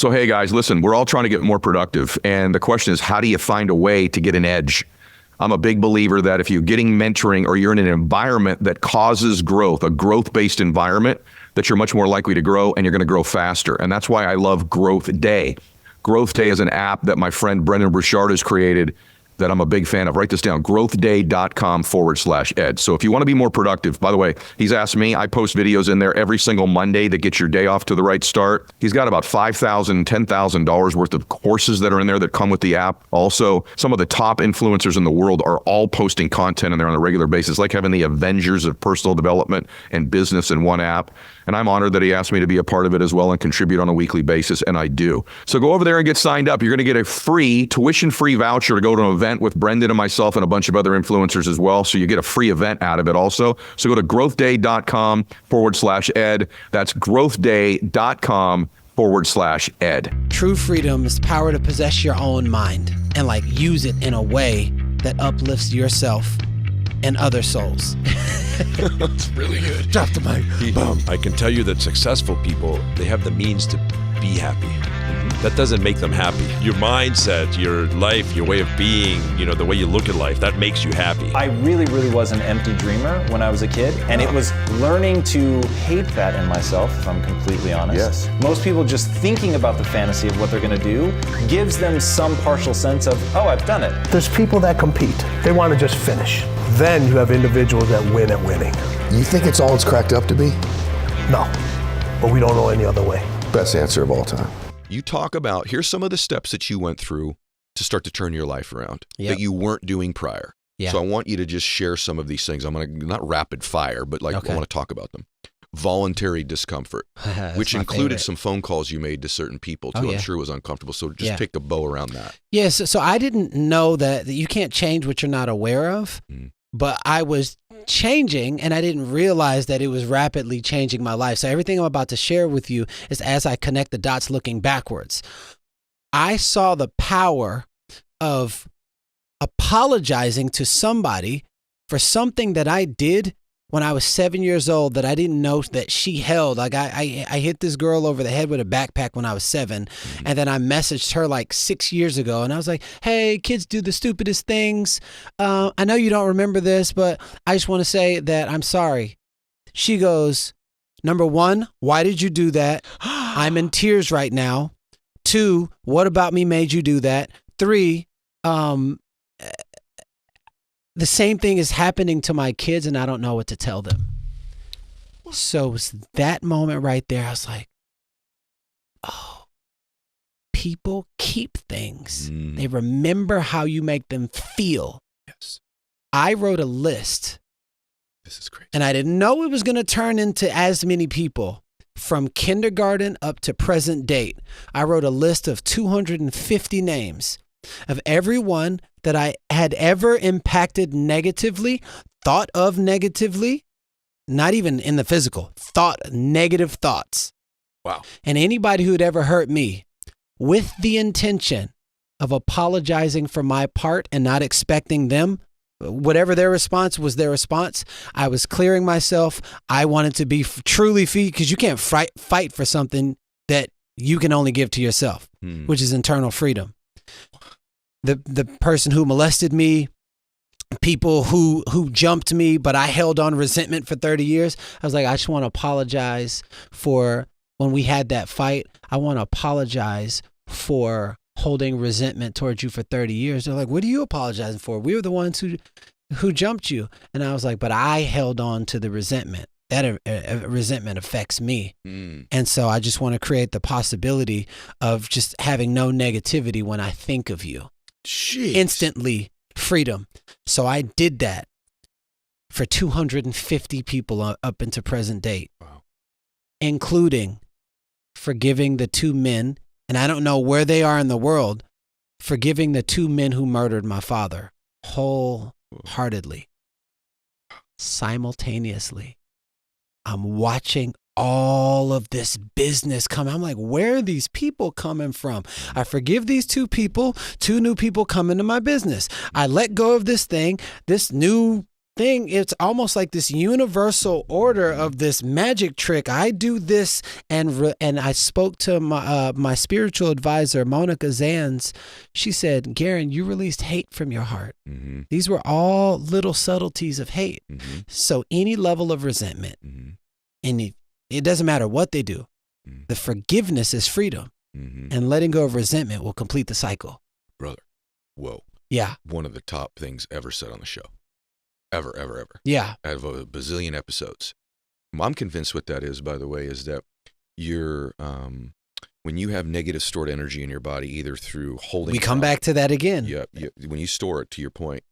So, hey guys, listen, we're all trying to get more productive. And the question is, how do you find a way to get an edge? I'm a big believer that if you're getting mentoring or you're in an environment that causes growth, a growth-based environment, that you're much more likely to grow and you're going to grow faster. And that's why I love Growth Day. Growth Day is an app that my friend Brendan Burchard has created that I'm a big fan of. Write this down, growthday.com/ed. So if you want to be more productive, by the way, he's asked me, I post videos in there every single Monday that get your day off to the right start. He's got about $5,000, $10,000 worth of courses that are in there that come with the app. Also, some of the top influencers in the world are all posting content in there on a regular basis, like having the Avengers of personal development and business in one app. And I'm honored that he asked me to be a part of it as well and contribute on a weekly basis, and I do. So go over there and get signed up. You're going to get a free, tuition-free voucher to go to an event with Brendan and myself and a bunch of other influencers as well. So you get a free event out of it also. So go to growthday.com/ed. That's growthday.com/ed. True freedom is the power to possess your own mind and use it in a way that uplifts yourself and other souls. That's really good. Drop the mic. Boom. I can tell you that successful people, they have the means to be happy. That doesn't make them happy. Your mindset, your life, your way of being, the way you look at life, that makes you happy. I really, really was an empty dreamer when I was a kid, and it was learning to hate that in myself, if I'm completely honest. Yes. Most people just thinking about the fantasy of what they're going to do gives them some partial sense of, oh, I've done it. There's people that compete. They want to just finish. Then you have individuals that win at winning. You think it's all it's cracked up to be? No, but we don't know any other way. Best answer of all time. You talk about, here's some of the steps that you went through to start to turn your life around that you weren't doing prior. Yeah. So I want you to just share some of these things. I'm going to, not rapid fire, but I want to talk about them. Voluntary discomfort, which included some phone calls you made to certain people too. I'm sure it was uncomfortable. So just take the bow around that. Yes. So I didn't know that you can't change what you're not aware of, but I was changing and I didn't realize that it was rapidly changing my life. So everything I'm about to share with you is as I connect the dots looking backwards. I saw the power of apologizing to somebody for something that I did when I was 7 years old that I didn't know that she held. I hit this girl over the head with a backpack when I was 7. And then I messaged her 6 years ago. And I was like, hey, kids do the stupidest things. I know you don't remember this, but I just want to say that I'm sorry. She goes, number 1, why did you do that? I'm in tears right now. 2, what about me made you do that? 3, the same thing is happening to my kids and I don't know what to tell them. So it was that moment right there. I was like, oh, people keep things. They remember how you make them feel. Yes. I wrote a list. This is crazy. And I didn't know it was going to turn into as many people from kindergarten up to present date. I wrote a list of 250 names of everyone that I had ever impacted negatively, thought of negatively, not even in the physical, thought negative thoughts. Wow. And anybody who'd ever hurt me with the intention of apologizing for my part and not expecting them, whatever their response was their response, I was clearing myself. I wanted to be truly free because you can't fight for something that you can only give to yourself, which is internal freedom. The person who molested me, people who jumped me, but I held on resentment for 30 years. I was like, I just want to apologize for when we had that fight. I want to apologize for holding resentment towards you for 30 years. They're like, what are you apologizing for? We were the ones who jumped you. And I was like, but I held on to the resentment. That resentment affects me. And so I just want to create the possibility of just having no negativity when I think of you. Jeez. Instantly freedom. So I did that for 250 people up into present date, including forgiving the 2 men, and I don't know where they are in the world, forgiving the 2 men who murdered my father wholeheartedly. Simultaneously, I'm watching all of this business come. I'm like, where are these people coming from? I forgive these 2 people, 2 new people come into my business. I let go of this thing. This new thing, it's almost like this universal order of this magic trick. I do this, and I spoke to my spiritual advisor, Monica Zanz. She said, Garrain, you released hate from your heart. Mm-hmm. These were all little subtleties of hate. Mm-hmm. So any level of resentment, Mm-hmm. and it doesn't matter what they do, Mm-hmm. the forgiveness is freedom, Mm-hmm. and letting go of resentment will complete the cycle. Brother, whoa. Yeah. One of the top things ever said on the show. Ever, ever, ever. Yeah. Out of a bazillion episodes. I'm convinced what that is, by the way, is that you're, when you have negative stored energy in your body, either through holding. We come back to that again. Yeah. When you store it, to your point,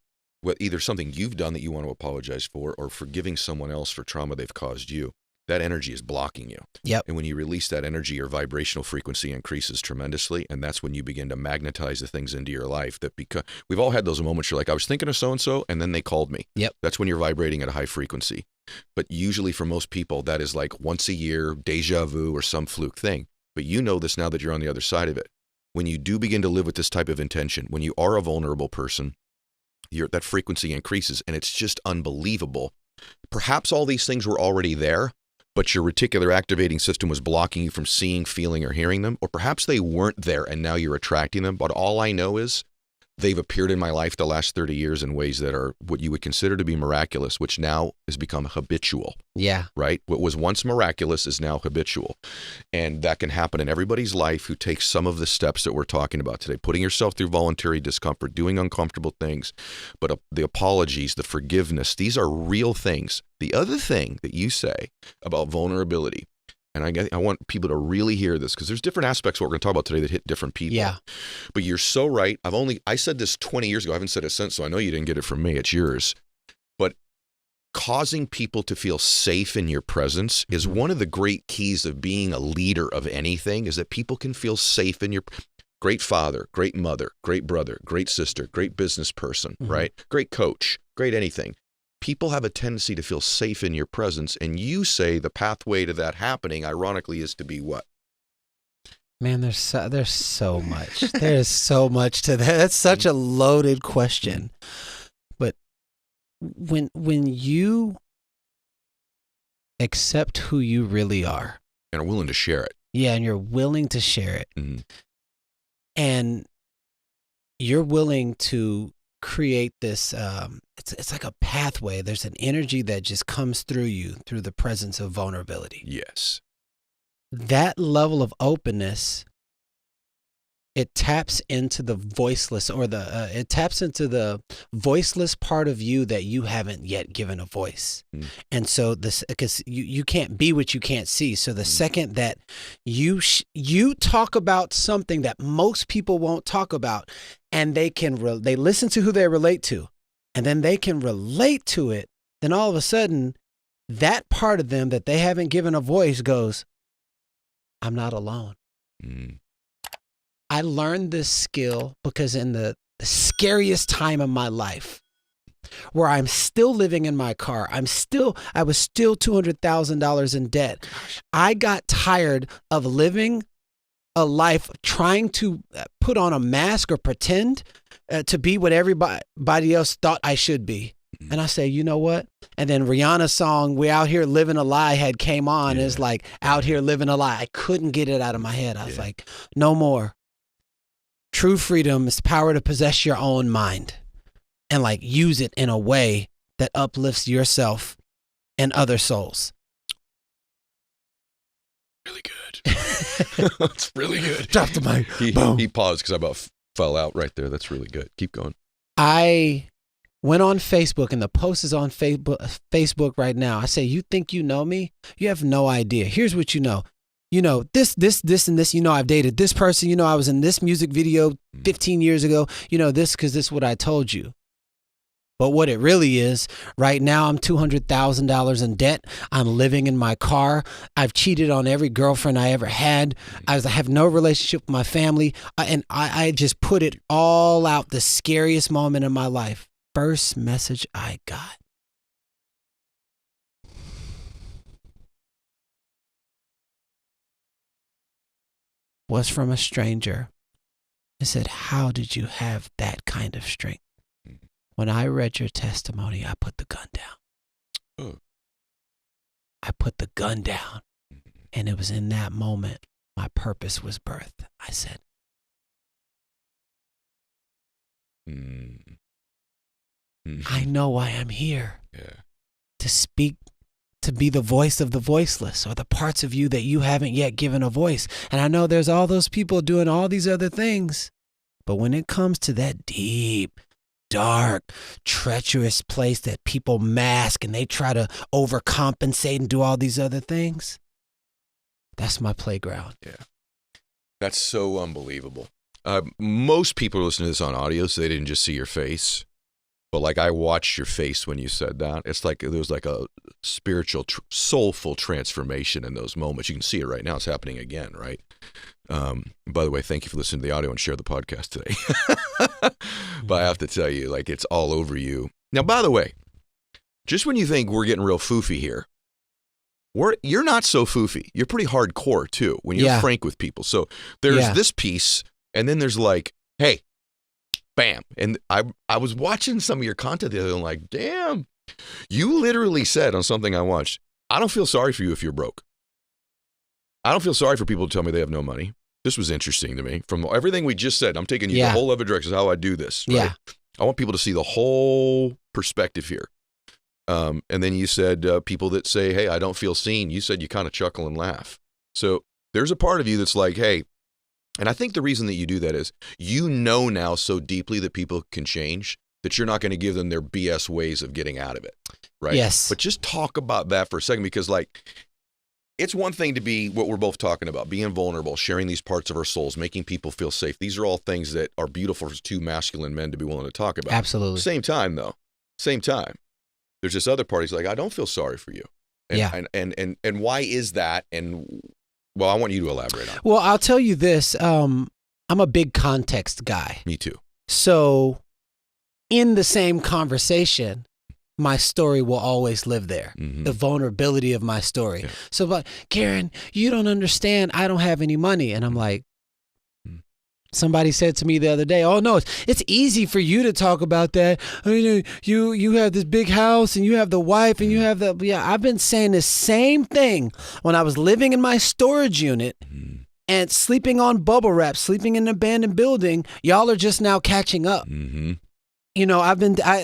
either something you've done that you want to apologize for, or forgiving someone else for trauma they've caused you, that energy is blocking you. Yep. And when you release that energy, your vibrational frequency increases tremendously. And that's when you begin to magnetize the things into your life that we've all had those moments. You're like, I was thinking of so-and-so, and then they called me. Yep. That's when you're vibrating at a high frequency. But usually for most people, that is like once a year, deja vu, or some fluke thing. But you know this now that you're on the other side of it. When you do begin to live with this type of intention, when you are a vulnerable person, that frequency increases, and it's just unbelievable. Perhaps all these things were already there, but your reticular activating system was blocking you from seeing, feeling, or hearing them. Or perhaps they weren't there and now you're attracting them. But all I know is they've appeared in my life the last 30 years in ways that are what you would consider to be miraculous, which now has become habitual. Yeah. Right? What was once miraculous is now habitual. And that can happen in everybody's life who takes some of the steps that we're talking about today, putting yourself through voluntary discomfort, doing uncomfortable things. But the apologies, the forgiveness, these are real things. The other thing that you say about vulnerability, and I want people to really hear this, because there's different aspects of what we're going to talk about today that hit different people. Yeah. But you're so right. I said this 20 years ago. I haven't said it since, so I know you didn't get it from me. It's yours. But causing people to feel safe in your presence is one of the great keys of being a leader of anything, is that people can feel safe in your great father, great mother, great brother, great sister, great business person, right? Great coach, great anything. People have a tendency to feel safe in your presence, and you say the pathway to that happening, ironically, is to be what? Man, there's so much. There's so much to that. That's such a loaded question. But when you accept who you really are, And are willing to share it. yeah, and you're willing to share it, Mm-hmm. and you're willing to create this, it's like a pathway. There's an energy that just comes through you through the presence of vulnerability. Yes. That level of openness, it taps into the voiceless, or it taps into the voiceless part of you that you haven't yet given a voice. And so because you can't be what you can't see. So the second that you talk about something that most people won't talk about, and they listen to who they relate to, and then they can relate to it, then all of a sudden that part of them that they haven't given a voice goes, I'm not alone. Mm. I learned this skill because in the scariest time of my life, where I'm still living in my car, I was still $200,000 in debt. I got tired of living a life trying to put on a mask or pretend to be what everybody else thought I should be. And I say, you know what? And then Rihanna's song, "We Out Here Living a Lie" came on. It's like, out here living a lie. I couldn't get it out of my head. I was like, no more. True freedom is the power to possess your own mind and like use it in a way that uplifts yourself and other souls. Really good. That's really good. Drop the mic. He paused because I about fell out right there. That's really good. Keep going. I went on Facebook, and the post is on Facebook right now. I say, you think you know me? You have no idea. Here's what you know. You know, this, and this. You know, I've dated this person. You know, I was in this music video 15 years ago. You know, this because this is what I told you. But what it really is, right now I'm $200,000 in debt. I'm living in my car. I've cheated on every girlfriend I ever had. I have no relationship with my family. And I just put it all out, the scariest moment in my life. First message I got. Was from a stranger. It said, how did you have that kind of strength? when I read your testimony, I put the gun down. Oh. I put the gun down. And it was in that moment my purpose was birthed. I said, I know why I'm here. Yeah. To speak, to be the voice of the voiceless, or the parts of you that you haven't yet given a voice. And I know there's all those people doing all these other things. But when it comes to that deep, dark, treacherous place that people mask and they try to overcompensate and do all these other things, that's my playground. Yeah. That's so unbelievable. Most people are listening to this on audio, so they didn't just see your face. But like I watched your face when you said that. It's like there was like a spiritual, soulful transformation in those moments. You can see it right now. It's happening again, right? By the way, thank you for listening to the audio and share the podcast today. But I have to tell you, like, it's all over you. Now, by the way, just when you think we're getting real foofy here, you're not so foofy. You're pretty hardcore too when you're frank with people. So there's this piece, and then there's like, hey, bam. And I was watching some of your content the other day, and like, damn, you literally said on something I watched, I don't feel sorry for you if you're broke. I don't feel sorry for people to tell me they have no money. This was interesting to me. From everything we just said, I'm taking you the whole other direction, how I do this. Right? Yeah. I want people to see the whole perspective here. And then you said people that say, hey, I don't feel seen. You said you kind of chuckle and laugh. So there's a part of you that's like, hey, and I think the reason that you do that is you know now so deeply that people can change that you're not going to give them their BS ways of getting out of it. Right? Yes. But just talk about that for a second, because like, it's one thing to be what we're both talking about, being vulnerable, sharing these parts of our souls, making people feel safe. These are all things that are beautiful for two masculine men to be willing to talk about. Absolutely. Same time, though. Same time. There's this other part. He's like, I don't feel sorry for you. And, and why is that? And, well, I want you to elaborate on it. Well, I'll tell you this. I'm a big context guy. Me too. So in the same conversation, my story will always live there. Mm-hmm. The vulnerability of my story. Yeah. So, but Garrain, you don't understand. I don't have any money. And I'm like, somebody said to me the other day, oh no, it's easy for you to talk about that. I mean, you have this big house and you have the wife and you have the, I've been saying the same thing when I was living in my storage unit and sleeping on bubble wrap, sleeping in an abandoned building. Y'all are just now catching up. Mm-hmm. You know,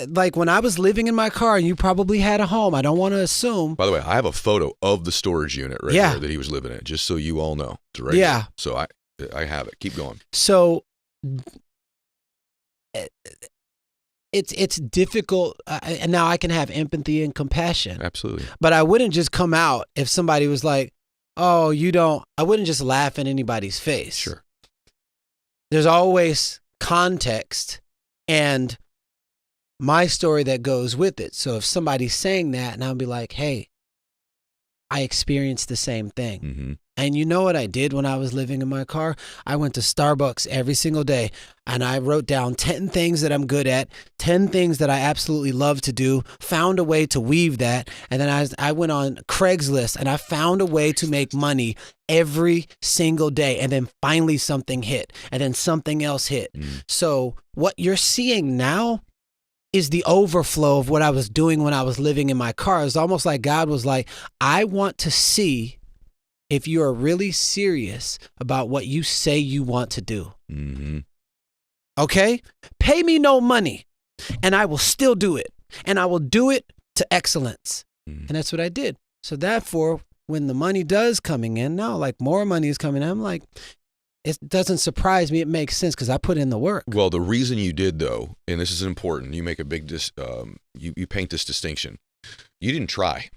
like when I was living in my car and you probably had a home, I don't want to assume. By the way, I have a photo of the storage unit right here that he was living in, just so you all know. It's right here. So I have it. Keep going. So it's difficult. And now I can have empathy and compassion. Absolutely. But I wouldn't just come out if somebody was like, oh, I wouldn't just laugh in anybody's face. Sure. There's always context and my story that goes with it. So if somebody's saying that, and I'll be like, hey, I experienced the same thing. Mm-hmm. And you know what I did when I was living in my car? I went to Starbucks every single day and I wrote down 10 things that I'm good at, 10 things that I absolutely love to do, found a way to weave that. And then I went on Craigslist and I found a way to make money every single day. And then finally something hit and then something else hit. So what you're seeing now is the overflow of what I was doing when I was living in my car. It's almost like God was like, I want to see if you are really serious about what you say you want to do. Mm-hmm. Okay? Pay me no money and I will still do it. And I will do it to excellence. And that's what I did. So therefore, when the money does coming in now, like more money is coming in, I'm like, it doesn't surprise me. It makes sense because I put in the work. Well, the reason you did, though, and this is important, you make a big, you paint this distinction. You didn't try,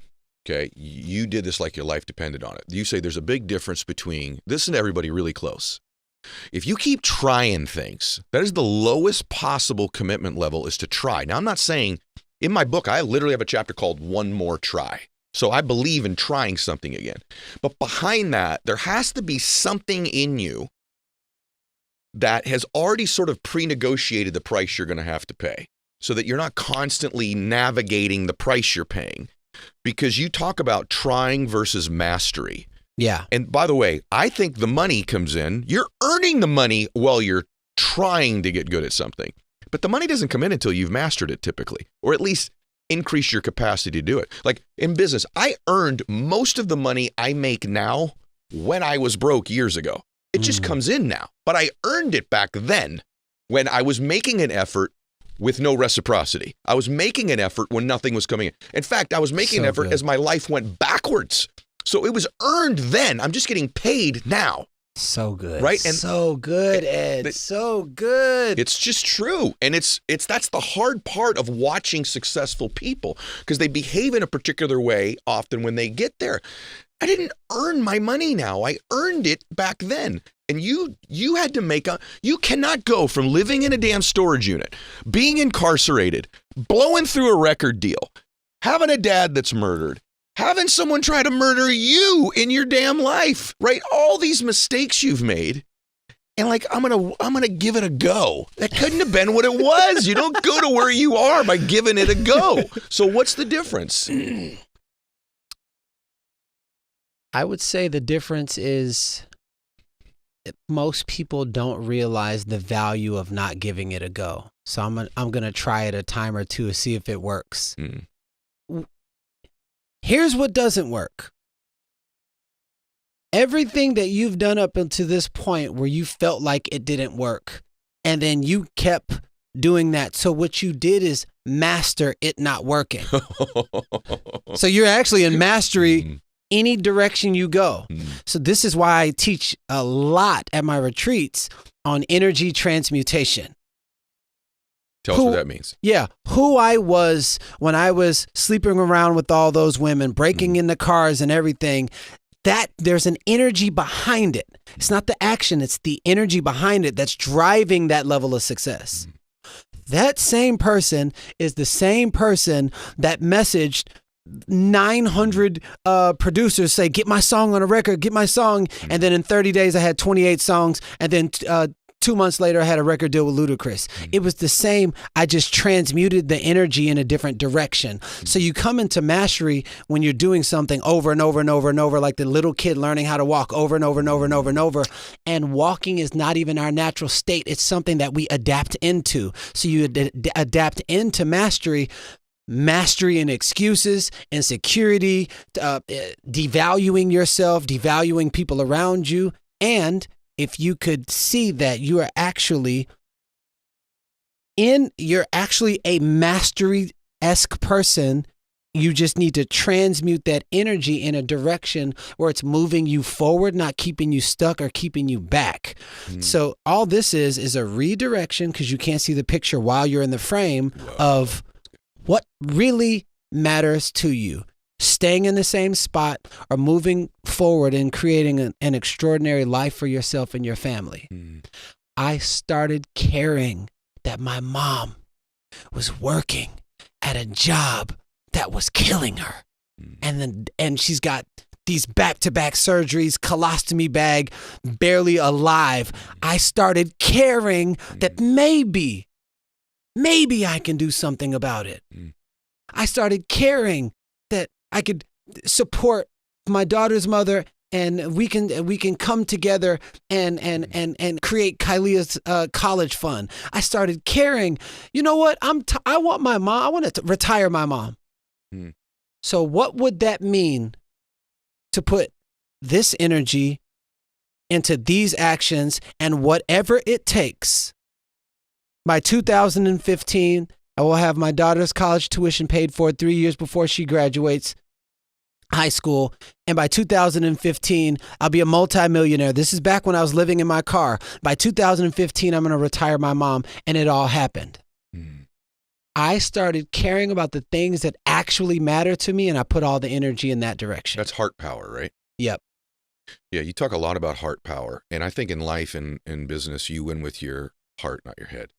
okay? You did this like your life depended on it. You say there's a big difference between, listen to everybody really close. If you keep trying things, that is the lowest possible commitment level is to try. Now, I'm not saying, in my book, I literally have a chapter called One More Try. So I believe in trying something again. But behind that, there has to be something in you that has already sort of pre-negotiated the price you're going to have to pay so that you're not constantly navigating the price you're paying. Because you talk about trying versus mastery. Yeah. And by the way, I think the money comes in. You're earning the money while you're trying to get good at something. But the money doesn't come in until you've mastered it typically, or at least increase your capacity to do it. Like in business, I earned most of the money I make now when I was broke years ago. It just comes in now, but I earned it back then when I was making an effort with no reciprocity. I was making an effort when nothing was coming in. In fact, I was making an effort as my life went backwards. So it was earned then. I'm just getting paid now. So good. Right? And so good, Ed. So good. It's just true. And that's the hard part of watching successful people, because they behave in a particular way often when they get there. I didn't earn my money now. I earned it back then. And you had to you cannot go from living in a damn storage unit, being incarcerated, blowing through a record deal, having a dad that's murdered, having someone try to murder you in your damn life, right? All these mistakes you've made. And like, I'm gonna give it a go. That couldn't have been what it was. You don't go to where you are by giving it a go. So what's the difference? I would say the difference is most people don't realize the value of not giving it a go. So I'm gonna try it a time or two to see if it works. Here's what doesn't work. Everything that you've done up until this point where you felt like it didn't work, and then you kept doing that. So what you did is master it not working. So you're actually in mastery any direction you go. So this is why I teach a lot at my retreats on energy transmutation. Tell us what that means. Yeah. Who I was when I was sleeping around with all those women, breaking into cars and everything, that there's an energy behind it. It's not the action, it's the energy behind it that's driving that level of success. That same person is the same person that messaged 900 producers say, get my song on a record, get my song. And then in 30 days, I had 28 songs. And then 2 months later, I had a record deal with Ludacris. It was the same. I just transmuted the energy in a different direction. So you come into mastery when you're doing something over and over and over and over, like the little kid learning how to walk over and over and over and over and over. And walking is not even our natural state. It's something that we adapt into. So you adapt into mastery in excuses, insecurity, devaluing yourself, devaluing people around you. And if you could see that you're actually a mastery-esque person, you just need to transmute that energy in a direction where it's moving you forward, not keeping you stuck or keeping you back. So all this is a redirection, because you can't see the picture while you're in the frame of what really matters to you. Staying in the same spot or moving forward and creating an extraordinary life for yourself and your family. I started caring that my mom was working at a job that was killing her. And she's got these back-to-back surgeries, colostomy bag, barely alive. I started caring that maybe I can do something about it. I started caring that I could support my daughter's mother, and we can come together and create Kylia's college fund. I started caring. You know what? I want my mom. I want to retire my mom. So what would that mean to put this energy into these actions, and whatever it takes? By 2015, I will have my daughter's college tuition paid for 3 years before she graduates high school. And by 2015, I'll be a multimillionaire. This is back when I was living in my car. By 2015, I'm going to retire my mom. And it all happened. I started caring about the things that actually matter to me, and I put all the energy in that direction. That's heart power, right? Yep. Yeah, you talk a lot about heart power. And I think in life and in business, you win with your heart, not your head.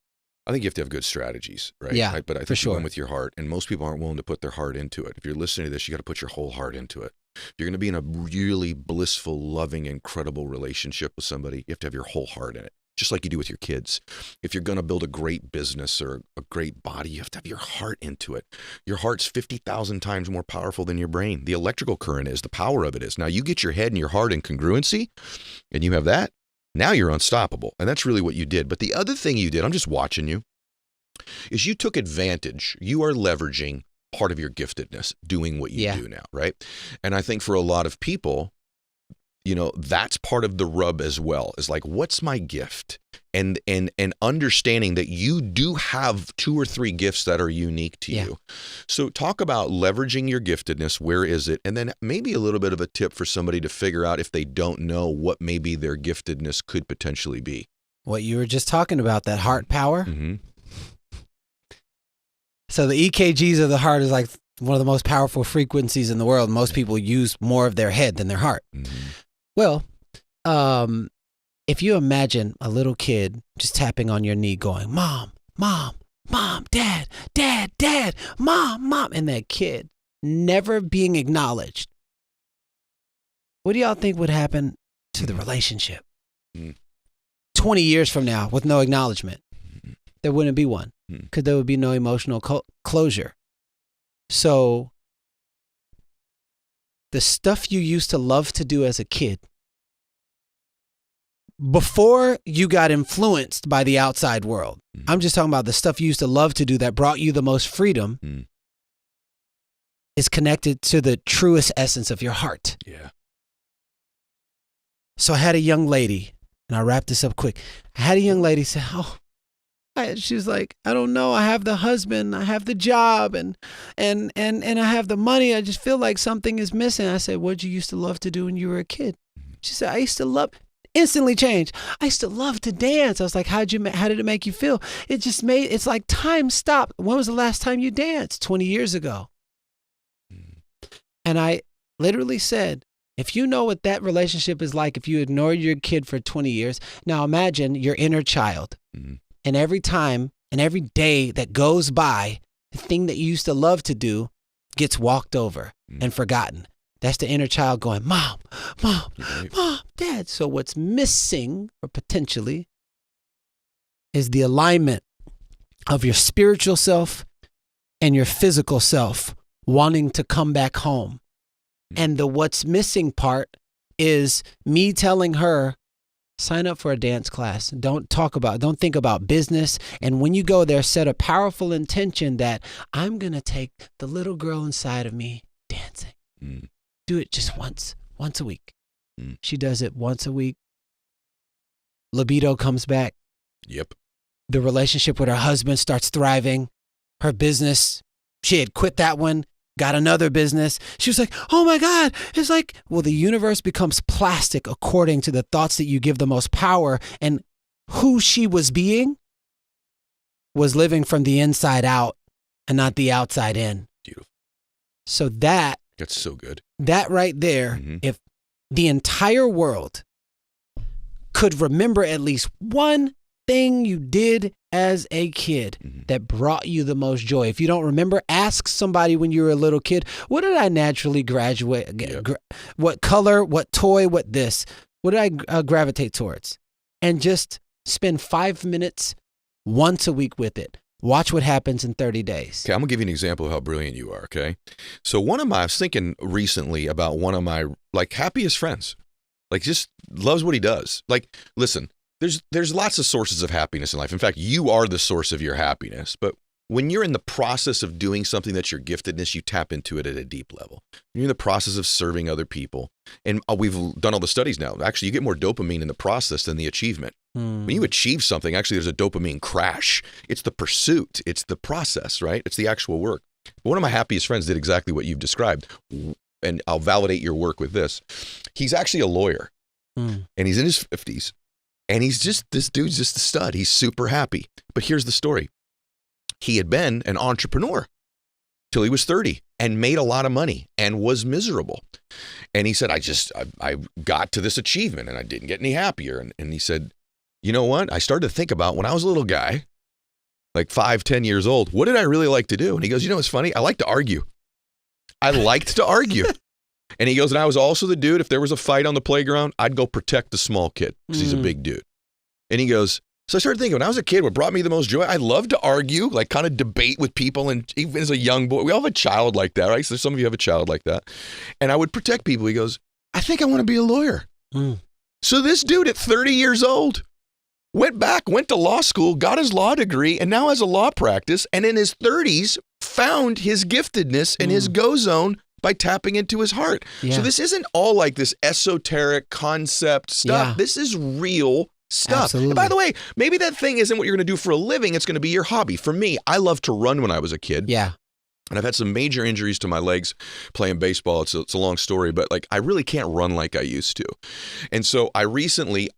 I think you have to have good strategies, right? Yeah, but I for think sure. you win with your heart, and most people aren't willing to put their heart into it. If you're listening to this, you got to put your whole heart into it. If you're going to be in a really blissful, loving, incredible relationship with somebody, you have to have your whole heart in it, just like you do with your kids. If you're going to build a great business or a great body, you have to have your heart into it. Your heart's 50,000 times more powerful than your brain. The electrical current is, the power of it is. Now you get your head and your heart in congruency, and you have that, now you're unstoppable. And that's really what you did. But the other thing you did, I'm just watching you. is you took advantage. You are leveraging part of your giftedness, doing what you do now, right? And I think for a lot of people, that's part of the rub as well. Is like, what's my gift? And understanding that you do have 2 or 3 gifts that are unique to you. So talk about leveraging your giftedness. Where is it? And then maybe a little bit of a tip for somebody to figure out if they don't know what maybe their giftedness could potentially be. What you were just talking about, that heart power. Mm-hmm. So the EKGs of the heart is like one of the most powerful frequencies in the world. Most people use more of their head than their heart. Mm-hmm. Well, if you imagine a little kid just tapping on your knee going, Mom, Mom, Mom, Dad, Dad, Dad, Mom, Mom, and that kid never being acknowledged, what do y'all think would happen to the relationship? 20 years from now with no acknowledgement? There wouldn't be one, because there would be no emotional closure. So the stuff you used to love to do as a kid, before you got influenced by the outside world, I'm just talking about the stuff you used to love to do that brought you the most freedom, is connected to the truest essence of your heart. Yeah. So I had a young lady, and I'll wrap this up quick. I had a young lady say, she was like, I don't know. I have the husband, I have the job, and I have the money. I just feel like something is missing. I said, what'd you used to love to do when you were a kid? She said, I used to love, instantly changed. I used to love to dance. I was like, how did it make you feel? It's like time stopped. When was the last time you danced? 20 years ago. And I literally said, if you know what that relationship is like, if you ignored your kid for 20 years, now imagine your inner child. And every time and every day that goes by, the thing that you used to love to do gets walked over and forgotten. That's the inner child going, Mom, Mom, Mom, Dad. So what's missing, or potentially, is the alignment of your spiritual self and your physical self wanting to come back home. And the what's missing part is me telling her, sign up for a dance class. Don't think about business. And when you go there, set a powerful intention that I'm going to take the little girl inside of me dancing. Do it just once a week. She does it once a week. Libido comes back. Yep. The relationship with her husband starts thriving. Her business, she had quit that one, got another business. She was like, oh my God. It's like, well, the universe becomes plastic according to the thoughts that you give the most power. And who she was being was living from the inside out and not the outside in. Beautiful. So that's so good. That right there, if the entire world could remember at least one thing you did as a kid that brought you the most joy. If you don't remember, ask somebody when you were a little kid, what did I naturally what color, what toy, what this? What did I gravitate towards? And just spend 5 minutes once a week with it. Watch what happens in 30 days. Okay, I'm going to give you an example of how brilliant you are, okay? So I was thinking recently about one of my, happiest friends. Just loves what he does. Listen, there's lots of sources of happiness in life. In fact, you are the source of your happiness. But when you're in the process of doing something that's your giftedness, you tap into it at a deep level. You're in the process of serving other people. And we've done all the studies now. Actually, you get more dopamine in the process than the achievement. When you achieve something, actually, there's a dopamine crash. It's the pursuit. It's the process, right? It's the actual work. One of my happiest friends did exactly what you've described. And I'll validate your work with this. He's actually a lawyer. And he's in his 50s. And this dude's just a stud. He's super happy. But here's the story. He had been an entrepreneur till he was 30 and made a lot of money and was miserable. And he said, I got to this achievement and I didn't get any happier. And he said, you know what? I started to think about when I was a little guy, 5-10 years old, what did I really like to do? And he goes, it's funny. I like to argue. I liked to argue. And he goes, and I was also the dude, if there was a fight on the playground, I'd go protect the small kid because he's a big dude. And he goes, so I started thinking, when I was a kid, what brought me the most joy, I love to argue, kind of debate with people. And even as a young boy, we all have a child like that, right? So some of you have a child like that. And I would protect people. He goes, I think I want to be a lawyer. So this dude at 30 years old went to law school, got his law degree, and now has a law practice. And in his 30s, found his giftedness and his go zone by tapping into his heart. Yeah. So this isn't all like this esoteric concept stuff. Yeah. This is real stuff. Absolutely. And by the way, maybe that thing isn't what you're going to do for a living. It's going to be your hobby. For me, I loved to run when I was a kid. Yeah. And I've had some major injuries to my legs playing baseball. It's a long story, but like I really can't run like I used to. And so I recently,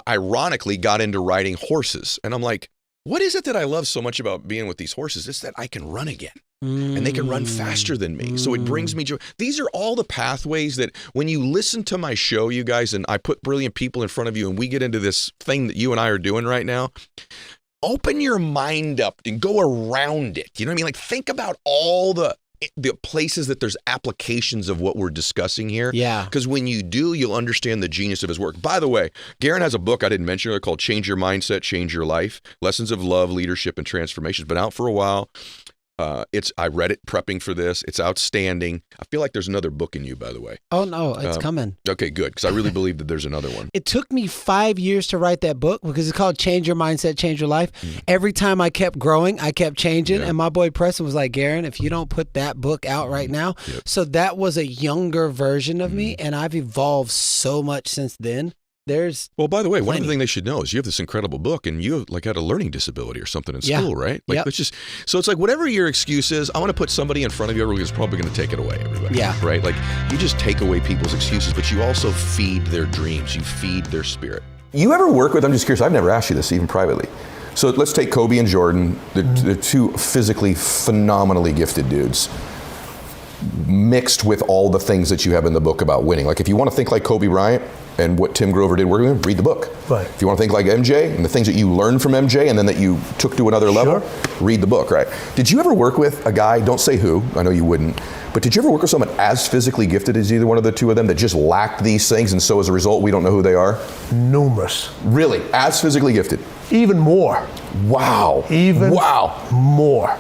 ironically, got into riding horses. And I'm like, what is it that I love so much about being with these horses? It's that I can run again. And they can run faster than me. So it brings me joy. These are all the pathways that when you listen to my show, you guys, and I put brilliant people in front of you and we get into this thing that you and I are doing right now, open your mind up and go around it. You know what I mean? Like think about all the places that there's applications of what we're discussing here. Yeah. Because when you do, you'll understand the genius of his work. By the way, Garrain has a book I didn't mention earlier called Change Your Mindset, Change Your Life, Lessons of Love, Leadership, and Transformation. It's been out for a while. I read it prepping for this. It's outstanding. I feel like there's another book in you, by the way. Oh, no, it's coming. Okay, good. Because I really believe that there's another one. It took me 5 years to write that book because it's called Change Your Mindset, Change Your Life. Every time I kept growing, I kept changing. Yeah. And my boy Preston was like, Garrain, if you don't put that book out right now. So that was a younger version of me. And I've evolved so much since then. Well, by the way, one plenty. other thing they should know is you have this incredible book and you like had a learning disability or something in school, right? Like let's just, so it's like whatever your excuse is, I want to put somebody in front of you who's probably going to take it away, everybody. Yeah. Right? Like you just take away people's excuses, but you also feed their dreams. You feed their spirit. You ever work with, I'm just curious, I've never asked you this even privately. So let's take Kobe and Jordan, the two physically phenomenally gifted dudes, mixed with all the things that you have in the book about winning. Like if you want to think like Kobe Bryant and what Tim Grover did, read the book. Right. If you want to think like MJ and the things that you learned from MJ and then that you took to another level, read the book, right? Did you ever work with a guy, don't say who, I know you wouldn't, but did you ever work with someone as physically gifted as either one of the two of them that just lacked these things and so as a result we don't know who they are? Numerous. Really? As physically gifted? Even more. Wow. Even more.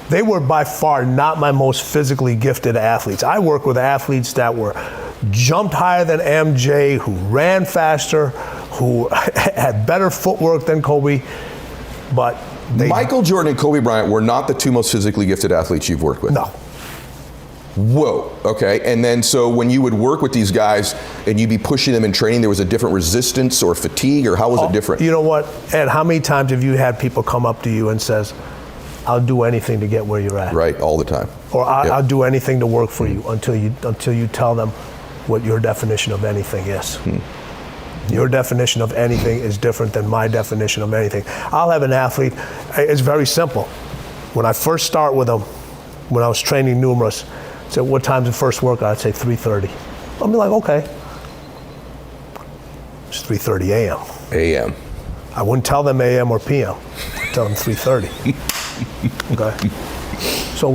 They were by far not my most physically gifted athletes. I work with athletes that were jumped higher than MJ, who ran faster, who had better footwork than Kobe, but Michael Jordan and Kobe Bryant were not the two most physically gifted athletes you've worked with. No. Whoa, okay. And then so when you would work with these guys and you'd be pushing them in training, there was a different resistance or fatigue, or how was it different? You know what, Ed, how many times have you had people come up to you and says, I'll do anything to get where you're at. Right, all the time. Or I'll do anything to work for you until you tell them what your definition of anything is. Your definition of anything is different than my definition of anything. I'll have an athlete, it's very simple. When I first start with them, when I was training numerous, said, what time's the first workout? I'd say 3:30. I'll be like, okay. It's 3:30 a.m. a.m. I wouldn't tell them a.m. or p.m. I'd tell them 3:30. Okay. So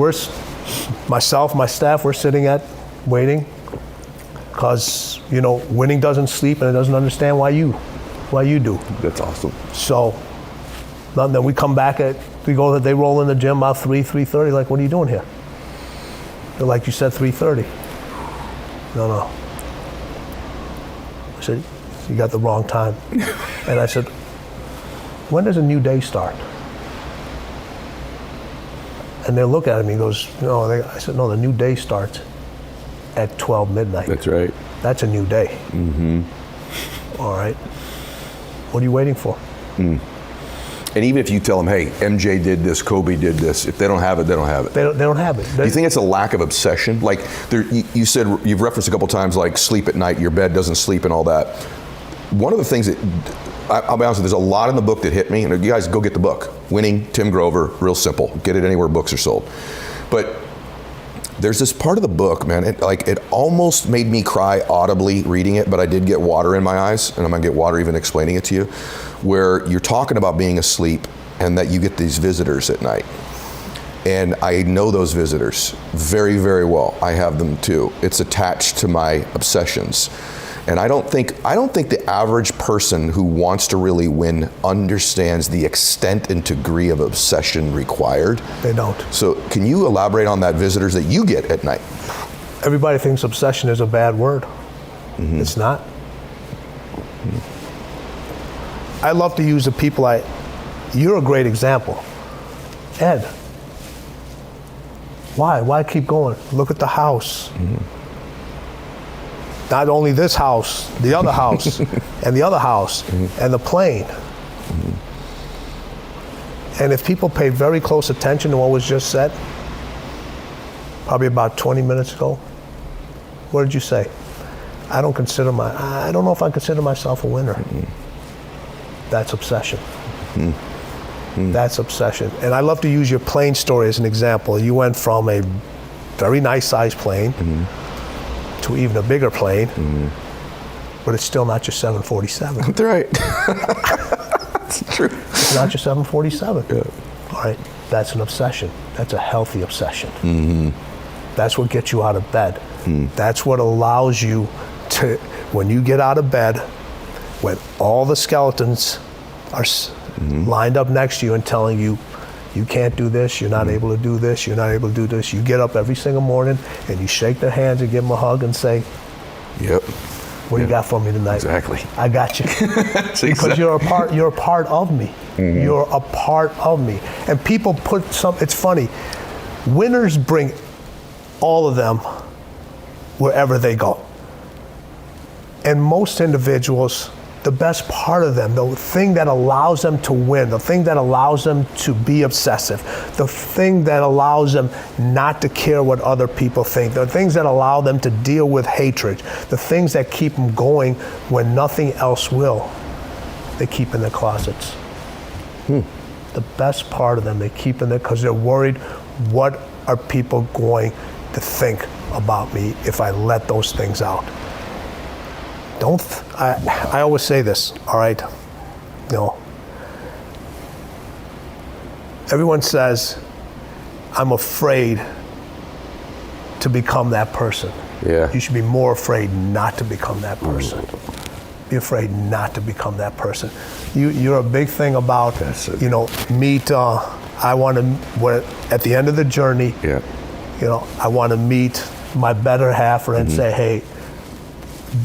myself, my staff, we're sitting waiting, because winning doesn't sleep and it doesn't understand why you do. That's awesome. So then we come back they roll in the gym about 3:30. Like, what are you doing here? They're like, you said 3:30. No. I said, you got the wrong time. And I said, when does a new day start? And they look at me and goes, I said, no, the new day starts at 12 midnight. That's right. That's a new day. Mm-hmm. All right. What are you waiting for? And even if you tell them, hey, MJ did this, Kobe did this, if they don't have it, they don't have it. They don't have it. Do you think it's a lack of obsession? Like you said, you've referenced a couple times, like sleep at night, your bed doesn't sleep and all that. One of the things that, I'll be honest with you, there's a lot in the book that hit me, and you guys go get the book. Winning, Tim Grover, real simple. Get it anywhere books are sold. But there's this part of the book, man, it almost made me cry audibly reading it, but I did get water in my eyes, and I'm gonna get water even explaining it to you, where you're talking about being asleep and that you get these visitors at night. And I know those visitors very, very well. I have them too. It's attached to my obsessions. And I don't think the average person who wants to really win understands the extent and degree of obsession required. They don't. So can you elaborate on that visitors that you get at night? Everybody thinks obsession is a bad word. Mm-hmm. It's not. I love to use the people you're a great example. Ed, why keep going? Look at the house. Not only this house, the other house, and the other house, and the plane. And if people pay very close attention to what was just said, probably about 20 minutes ago, what did you say? I don't know if I consider myself a winner. That's obsession. That's obsession. And I love to use your plane story as an example. You went from a very nice sized plane to even a bigger plane, but it's still not your 747. That's right. That's true. It's not your 747. Yeah. All right, that's an obsession. That's a healthy obsession. That's what gets you out of bed. That's what allows you to, when you get out of bed, when all the skeletons are lined up next to you and telling you, you can't do this, you're not able to do this, you're not able to do this, you get up every single morning and you shake their hands and give them a hug and say, Yep. what do you got for me tonight? Exactly. I got you. Because you're a part of me. You're a part of me. And people put it's funny, winners bring all of them wherever they go. And most individuals, the best part of them, the thing that allows them to win, the thing that allows them to be obsessive, the thing that allows them not to care what other people think, the things that allow them to deal with hatred, the things that keep them going when nothing else will, they keep in their closets. The best part of them, they keep in there because they're worried, what are people going to think about me if I let those things out? I always say this, all right? Everyone says, I'm afraid to become that person. Yeah. You should be more afraid not to become that person. Be afraid not to become that person. You're a big thing about, meet, I want to, at the end of the journey, I want to meet my better half and say, hey,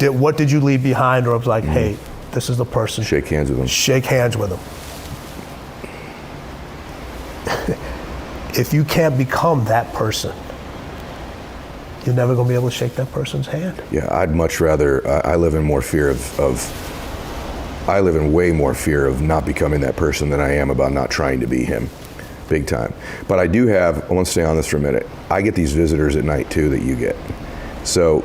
what did you leave behind? Or I was like, hey, this is the person. Shake hands with them. Shake hands with them. If you can't become that person, you're never going to be able to shake that person's hand. Yeah, I'd much rather, I live in more fear I live in way more fear of not becoming that person than I am about not trying to be him. Big time. But I want to stay on this for a minute. I get these visitors at night too that you get. So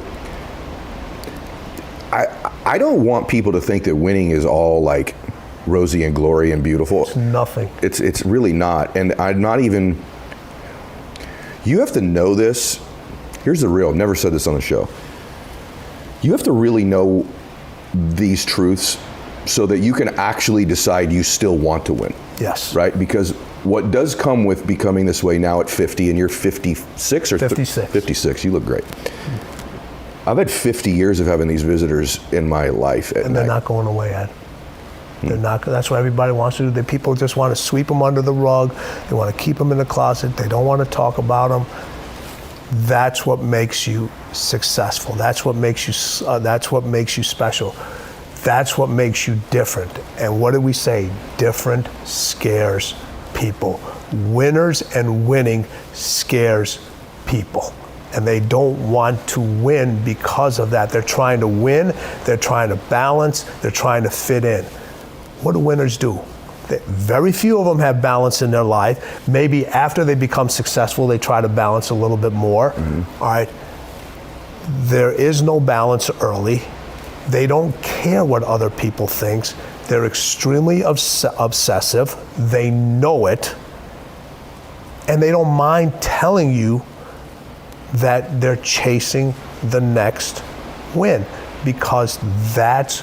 I don't want people to think that winning is all like rosy and glory and beautiful. It's nothing. It's really not. And I'm not even, you have to know this. Here's the real, I've never said this on the show. You have to really know these truths so that you can actually decide you still want to win. Yes. Right? Because what does come with becoming this way now at 50, and you're 56 or 56. 56, you look great. I've had 50 years of having these visitors in my life at And they're night. not going away, Ed. They're not. That's what everybody wants to do. The people just want to sweep them under the rug. They want to keep them in the closet. They don't want to talk about them. That's what makes you successful. That's what makes you. That's what makes you special. That's what makes you different. And what did we say? Different scares people. Winners and winning scares people. And they don't want to win because of that. They're trying to win, they're trying to balance, they're trying to fit in. What do winners do? Very few of them have balance in their life. Maybe after they become successful, they try to balance a little bit more. All right. There is no balance early. They don't care what other people think. They're extremely obsessive. They know it. And they don't mind telling you that they're chasing the next win because that's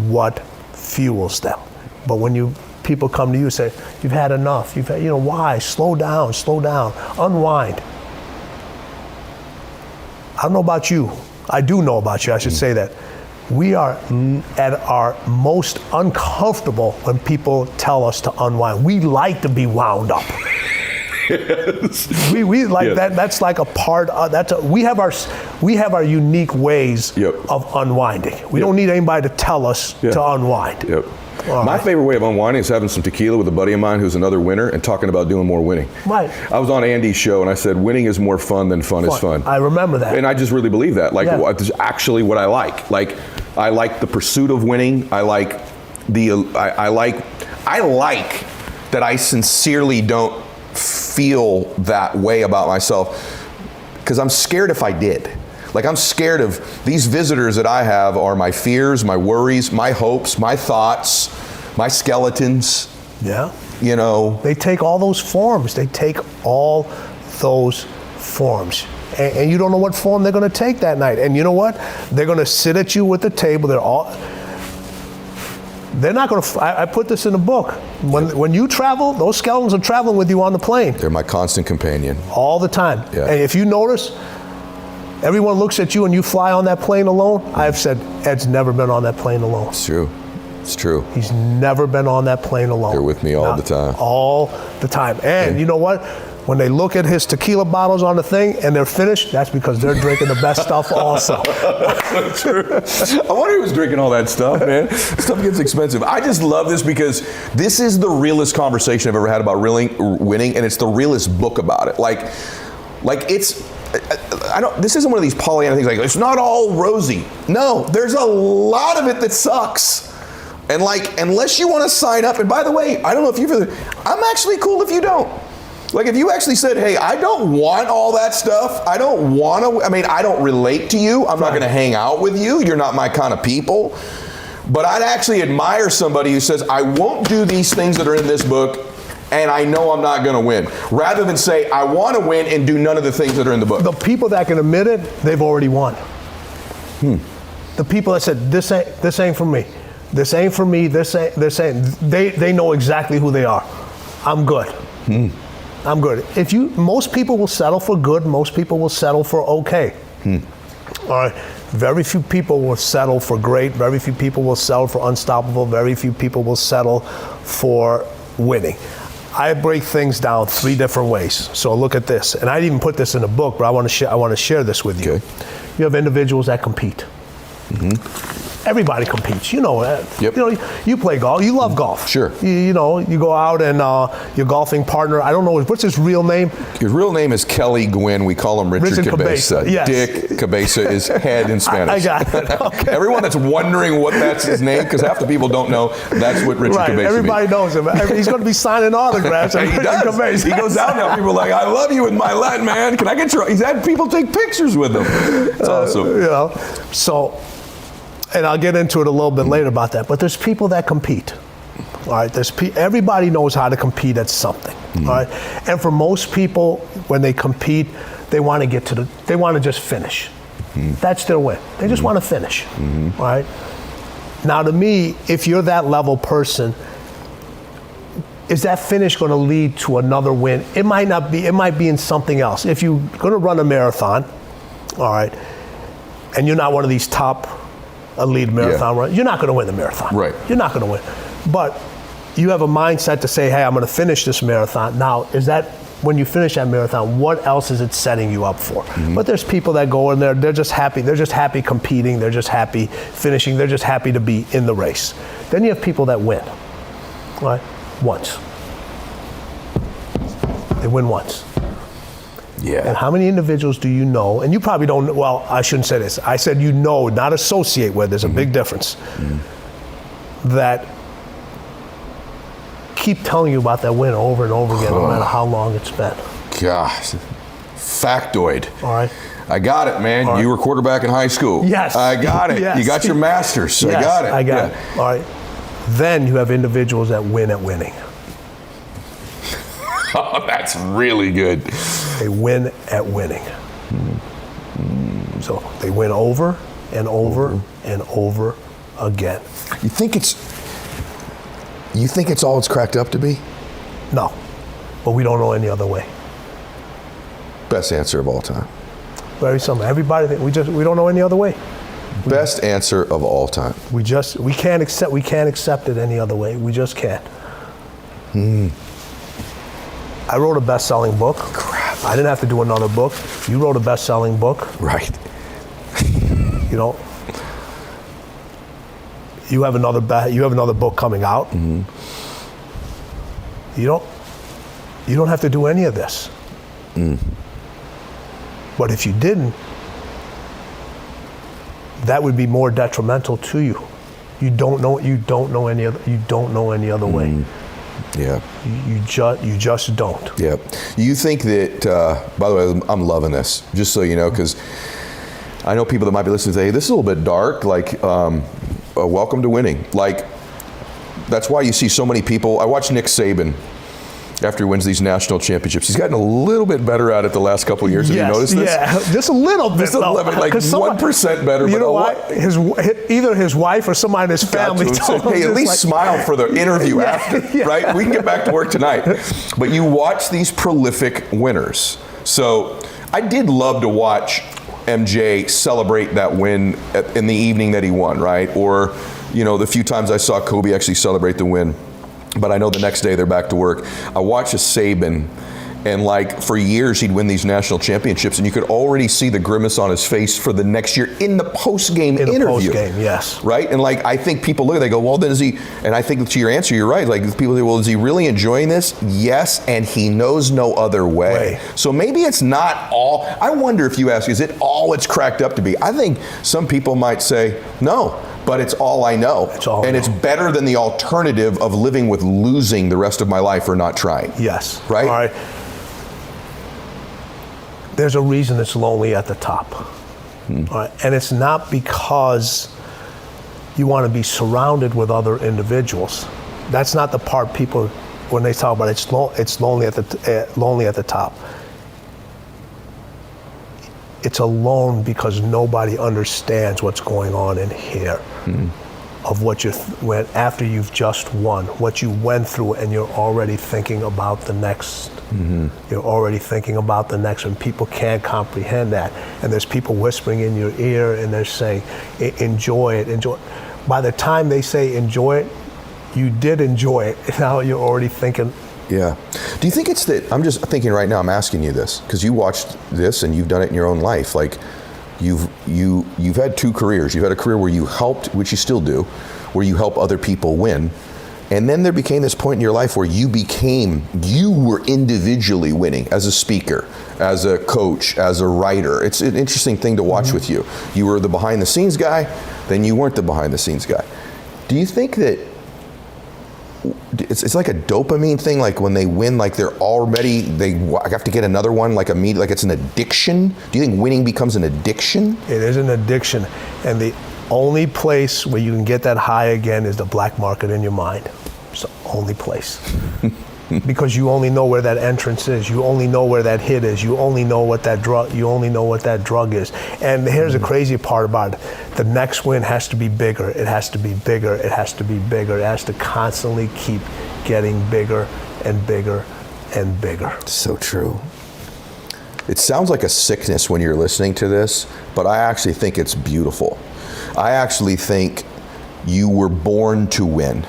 what fuels them. But when people come to you and say, you've had enough, why? Slow down, unwind. I don't know about you. I do know about you, I should say that. We are at our most uncomfortable when people tell us to unwind. We like to be wound up. Yes. We like that. That's like a part. We have our unique ways of unwinding. We don't need anybody to tell us to unwind. My favorite way of unwinding is having some tequila with a buddy of mine who's another winner and talking about doing more winning. Right. I was on Andy's show and I said, winning is more fun than fun is fun. I remember that. And I just really believe that. Like, it's actually what I like. Like, I like the pursuit of winning. I like I like that I sincerely don't feel that way about myself because I'm scared if I did. Like, I'm scared of these visitors that I have are my fears, my worries, my hopes, my thoughts, my skeletons. Yeah. You know. They take all those forms. And you don't know what form they're going to take that night. And you know what? They're going to sit at you with the table. They're not going to, I put this in the book. When you travel, those skeletons are traveling with you on the plane. They're my constant companion. All the time. Yeah. And if you notice, everyone looks at you and you fly on that plane alone. I've said, Ed's never been on that plane alone. It's true. It's true. He's never been on that plane alone. They're with me all the time. All the time. And you know what? When they look at his tequila bottles on the thing and they're finished, that's because they're drinking the best stuff also. That's true. I wonder who's drinking all that stuff, man. Stuff gets expensive. I just love this because this is the realest conversation I've ever had about winning, and it's the realest book about it. Like it's, this isn't one of these Pollyanna things like, it's not all rosy. No, there's a lot of it that sucks. And like, unless you want to sign up, and by the way, I don't know if I'm actually cool if you don't. Like, if you actually said, hey, I don't want all that stuff. I don't relate to you. I'm not going to hang out with you. You're not my kind of people. But I'd actually admire somebody who says, I won't do these things that are in this book, and I know I'm not going to win. Rather than say, I want to win and do none of the things that are in the book. The people that can admit it, they've already won. The people that said, this ain't for me. This ain't for me. They know exactly who they are. I'm good. I'm good. Most people will settle for good. Most people will settle for okay. All right. Very few people will settle for great. Very few people will settle for unstoppable. Very few people will settle for winning. I break things down 3 different ways. So look at this. And I didn't even put this in a book, but I want to share this with you. Okay. You have individuals that compete. Everybody competes, you know that. Yep. You know, you play golf, you love golf. Sure. You know, you go out and your golfing partner, I don't know, what's his real name? His real name is Kelly Gwynn. We call him Richard Cabeza. Yes. Dick Cabeza is head in Spanish. I got it. Okay. Everyone that's wondering what that's his name, because half the people don't know, that's what Richard Cabeza Everybody means. knows him. He's going to be signing autographs. He does. Cabeza. He goes out now. People are like, I love you with Mylett, man. Can I get your... He's had people take pictures with him. It's awesome. You know, so... And I'll get into it a little bit later about that. But there's people that compete. All right. Everybody knows how to compete at something. All right. And for most people, when they compete, they want to they want to just finish. That's their win. They just want to finish. All right. Now, to me, if you're that level person, is that finish going to lead to another win? It might not be. It might be in something else. If you're going to run a marathon, all right, and you're not one of these top elite marathon runners, you're not going to win the marathon. Right. You're not going to win. But you have a mindset to say, hey, I'm going to finish this marathon. Now, is that when you finish that marathon, what else is it setting you up for? But there's people that go in there, they're just happy. They're just happy competing. They're just happy finishing. They're just happy to be in the race. Then you have people that win, right? Once. They win once. Yeah. And how many individuals do you know, and you probably don't, well, I shouldn't say this. I said you know, not associate with. There's a big difference. That keep telling you about that win over and over again, no matter how long it's been. Gosh. Factoid. All right. I got it, man. All right. You were quarterback in high school. Yes. I got it. Yes. You got your master's. Yes, I got it. I got it. All right. Then you have individuals that win at winning. Oh, that's really good. They win at winning. So they win over and over and over again. You think it's all it's cracked up to be? No, but we don't know any other way. Best answer of all time. Very simple. Everybody we don't know any other way. Best answer of all time. We can't accept it any other way. We just can't. I wrote a best-selling book. Crap. I didn't have to do another book. You wrote a best-selling book. Right. You know, You have another book coming out. Mm-hmm. You don't have to do any of this. But if you didn't, that would be more detrimental to you. You don't know any other way. Yeah. You just don't. Yeah. You think that, by the way, I'm loving this, just so you know, because I know people that might be listening say, hey, this is a little bit dark, like, welcome to winning. Like, that's why you see so many people. I watch Nick Saban after he wins these national championships. He's gotten a little bit better at it the last couple of years. Have you noticed this? Yeah, just a little bit. Just a little bit, like 1% better. You know what? Either his wife or somebody in his family told him. Hey, at least smile for the interview after, right? We can get back to work tonight. But you watch these prolific winners. So I did love to watch MJ celebrate that win in the evening that he won, right? Or, you know, the few times I saw Kobe actually celebrate the win. But I know the next day they're back to work. I watched a Saban, and like for years he'd win these national championships, and you could already see the grimace on his face for the next year in the post-game interview. In the post-game, yes. Right? And like, I think people look at it, they go, well, then is he, and I think to your answer, you're right. Like people say, well, is he really enjoying this? Yes, and he knows no other way. So maybe it's not all, I wonder if you ask, is it all it's cracked up to be? I think some people might say, no. But it's all I know. It's better than the alternative of living with losing the rest of my life or not trying. Yes. Right? All right. There's a reason it's lonely at the top. All right? And it's not because you want to be surrounded with other individuals. That's not the part people, when they talk about it's lonely at the top. It's alone because nobody understands what's going on in here. Of what after you've just won, what you went through, and you're already thinking about the next. You're already thinking about the next, and people can't comprehend that. And there's people whispering in your ear, and they're saying, enjoy it, enjoy it. By the time they say enjoy it, you did enjoy it. Now you're already thinking. Yeah. Do you think it's that, I'm just thinking right now, I'm asking you this, because you watched this and you've done it in your own life. Like, you've had two careers. You've had a career where you helped, which you still do, where you help other people win. And then there became this point in your life where you were individually winning as a speaker, as a coach, as a writer. It's an interesting thing to watch with you. You were the behind the scenes guy, then you weren't the behind the scenes guy. Do you think that it's like a dopamine thing, like when they win, like they have to get another one, like like it's an addiction? Do you think winning becomes an addiction? It is an addiction, and the only place where you can get that high again is the black market in your mind. It's the only place. Because you only know where that entrance is. You only know where that hit is. You only know what that drug is. And here's the crazy part about it. The next win has to be bigger. It has to be bigger. It has to be bigger. It has to constantly keep getting bigger and bigger and bigger. So true. It sounds like a sickness when you're listening to this, but I actually think it's beautiful. I actually think you were born to win.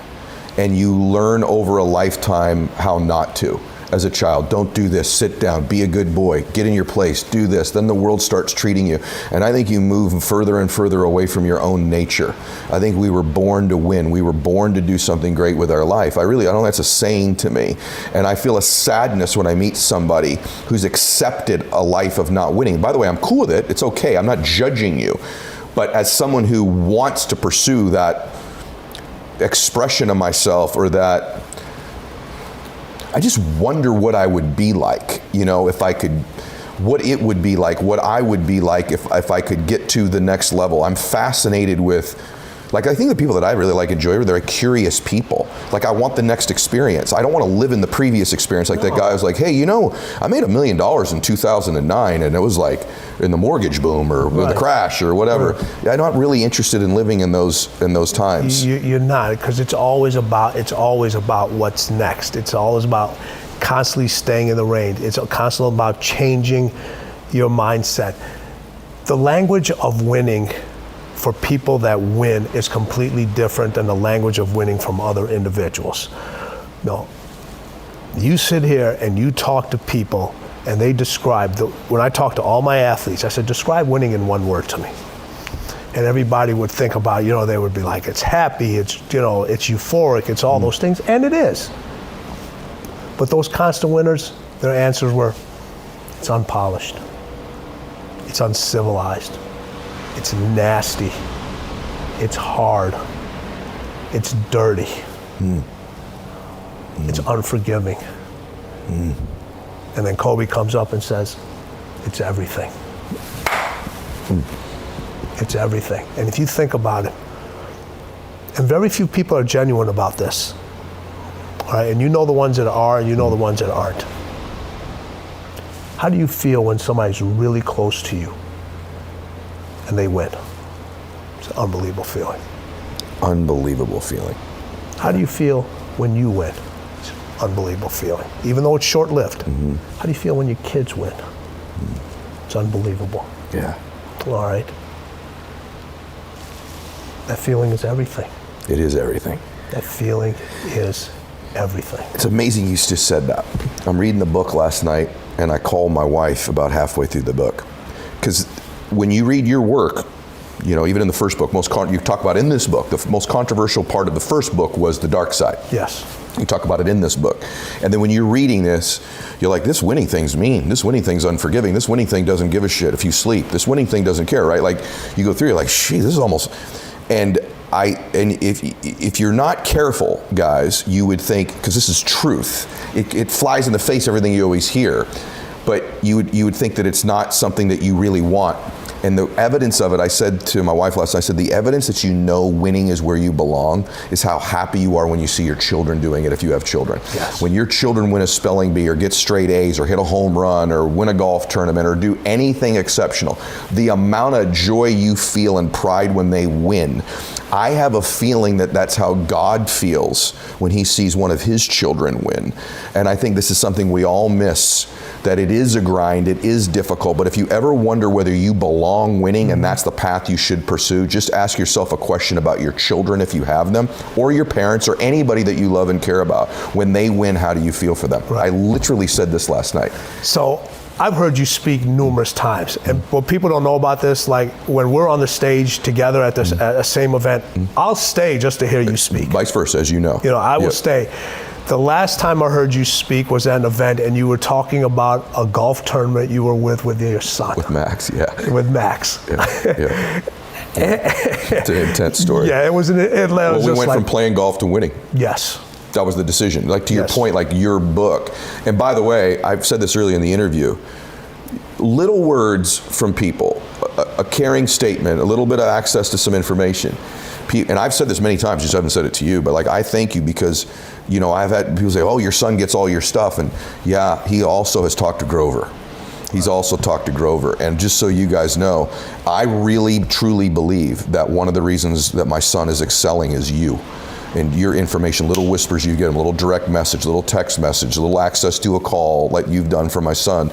And you learn over a lifetime how not to. As a child, don't do this, sit down, be a good boy, get in your place, do this. Then the world starts treating you. And I think you move further and further away from your own nature. I think we were born to win. We were born to do something great with our life. I don't know, that's a saying to me. And I feel a sadness when I meet somebody who's accepted a life of not winning. By the way, I'm cool with it. It's okay. I'm not judging you. But as someone who wants to pursue that expression of myself, or that, I just wonder what I would be like, if I could, what it would be like, what I would be like if I could get to the next level. I'm fascinated with, like, I think the people that I really enjoy, they're curious people. Like, I want the next experience. I don't want to live in the previous experience. Like that guy was like, hey, I made $1 million in 2009, and it was like in the mortgage boom or the crash or whatever. Yeah, I'm not really interested in living in those times. You're not, because it's always about what's next. It's always about constantly staying in the range. It's constantly about changing your mindset. The language of winning for people that win is completely different than the language of winning from other individuals. No, you sit here and you talk to people and they describe, when I talk to all my athletes, I said, describe winning in one word to me. And everybody would think about, they would be like, it's happy, it's euphoric, it's all those things, and it is. But those constant winners, their answers were, it's unpolished, it's uncivilized, it's nasty, it's hard, it's dirty, it's unforgiving. And then Kobe comes up and says, it's everything. It's everything. And if you think about it, and very few people are genuine about this, all right? And you know the ones that are, and you know the ones that aren't. How do you feel when somebody's really close to you and they win? It's an unbelievable feeling. Unbelievable feeling. How do you feel when you win? It's an unbelievable feeling. Even though it's short-lived. How do you feel when your kids win? It's unbelievable. Yeah. All right. That feeling is everything. It is everything. That feeling is everything. It's amazing you just said that. I'm reading the book last night, and I called my wife about halfway through the book. Because when you read your work, even in the first book, you talk about in this book, the most controversial part of the first book was the dark side. Yes. You talk about it in this book. And then when you're reading this, you're like, this winning thing's mean. This winning thing's unforgiving. This winning thing doesn't give a shit if you sleep. This winning thing doesn't care, right? Like, you go through, you're like, this is almost... And if you're not careful, guys, you would think, because this is truth, it flies in the face of everything you always hear, but you would think that it's not something that you really want. And the evidence of it, I said to my wife last night, I said, the evidence that winning is where you belong is how happy you are when you see your children doing it, if you have children. Yes. When your children win a spelling bee or get straight A's or hit a home run or win a golf tournament or do anything exceptional, the amount of joy you feel and pride when they win, I have a feeling that that's how God feels when he sees one of his children win. And I think this is something we all miss, that it is a grind, it is difficult, but if you ever wonder whether you belong winning and that's the path you should pursue, just ask yourself a question about your children if you have them, or your parents, or anybody that you love and care about. When they win, how do you feel for them? Right. I literally said this last night. So I've heard you speak numerous times, and what people don't know about this, like when we're on the stage together at this at a same event, I'll stay just to hear you speak. Vice versa, as you know. I will stay. The last time I heard you speak was at an event, and you were talking about a golf tournament you were with your son. With Max, yeah. With Max. Yeah. It's an intense story. Yeah, it was in Atlanta. Well, we went from playing golf to winning. Yes. That was the decision. Like, to your point, like your book. And by the way, I've said this earlier in the interview, little words from people, a caring statement, a little bit of access to some information. And I've said this many times, just haven't said it to you, but like, I thank you because, I've had people say, oh, your son gets all your stuff. And yeah, he also has talked to Grover. He's also talked to Grover. And just so you guys know, I really, truly believe that one of the reasons that my son is excelling is you. And your information, little whispers you get him, a little direct message, a little text message, a little access to a call like you've done for my son.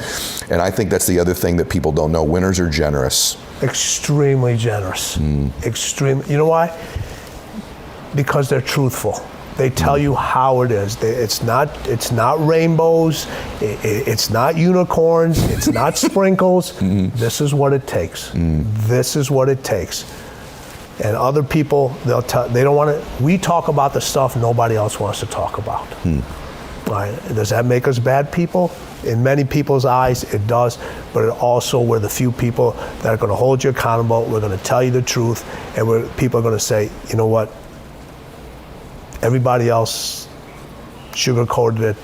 And I think that's the other thing that people don't know. Winners are generous. Extremely generous. Extreme. You know why? Because they're truthful. They tell you how it is. It's not rainbows. It's not unicorns. It's not sprinkles. This is what it takes. This is what it takes. And other people, they don't want to. We talk about the stuff nobody else wants to talk about. Right? Does that make us bad people? In many people's eyes, it does. But it also, we're the few people that are going to hold you accountable. We're going to tell you the truth, and people are going to say, you know what? Everybody else sugarcoated it.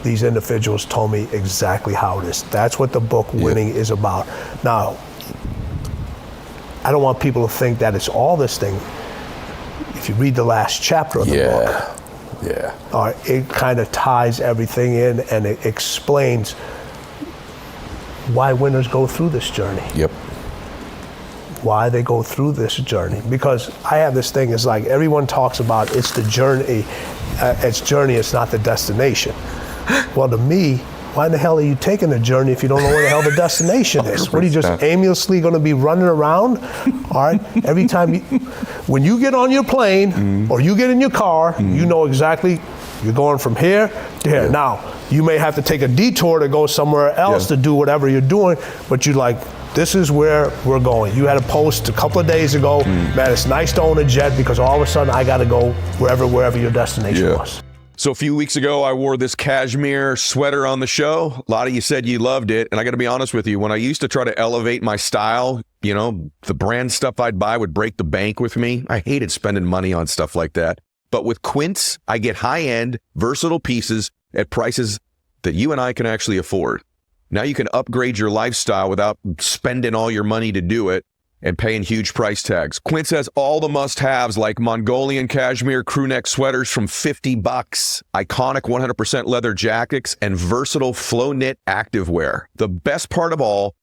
These individuals told me exactly how it is. That's what the book Winning is about. Now, I don't want people to think that it's all this thing. If you read the last chapter of the book, it kind of ties everything in, and it explains why winners go through this journey. Why they go through this journey. Because I have this thing, it's like everyone talks about it's the journey, it's not the destination. Well, to me, why in the hell are you taking the journey if you don't know where the hell the destination is? What are you just aimlessly going to be running around? All right, every time when you get on your plane or you get in your car, you know exactly you're going from here to here. Now, you may have to take a detour to go somewhere else to do whatever you're doing, but you like, this is where we're going. You had a post a couple of days ago, man, it's nice to own a jet because all of a sudden I got to go wherever your destination was. So a few weeks ago, I wore this cashmere sweater on the show. A lot of you said you loved it. And I got to be honest with you, when I used to try to elevate my style, you know, the brand stuff I'd buy would break the bank with me. I hated spending money on stuff like that. But with Quince, I get high-end, versatile pieces at prices that you and I can actually afford. Now you can upgrade your lifestyle without spending all your money to do it and paying huge price tags. Quince has all the must-haves like Mongolian cashmere crew neck sweaters from $50, iconic 100% leather jackets, and versatile flow knit activewear. The best part of all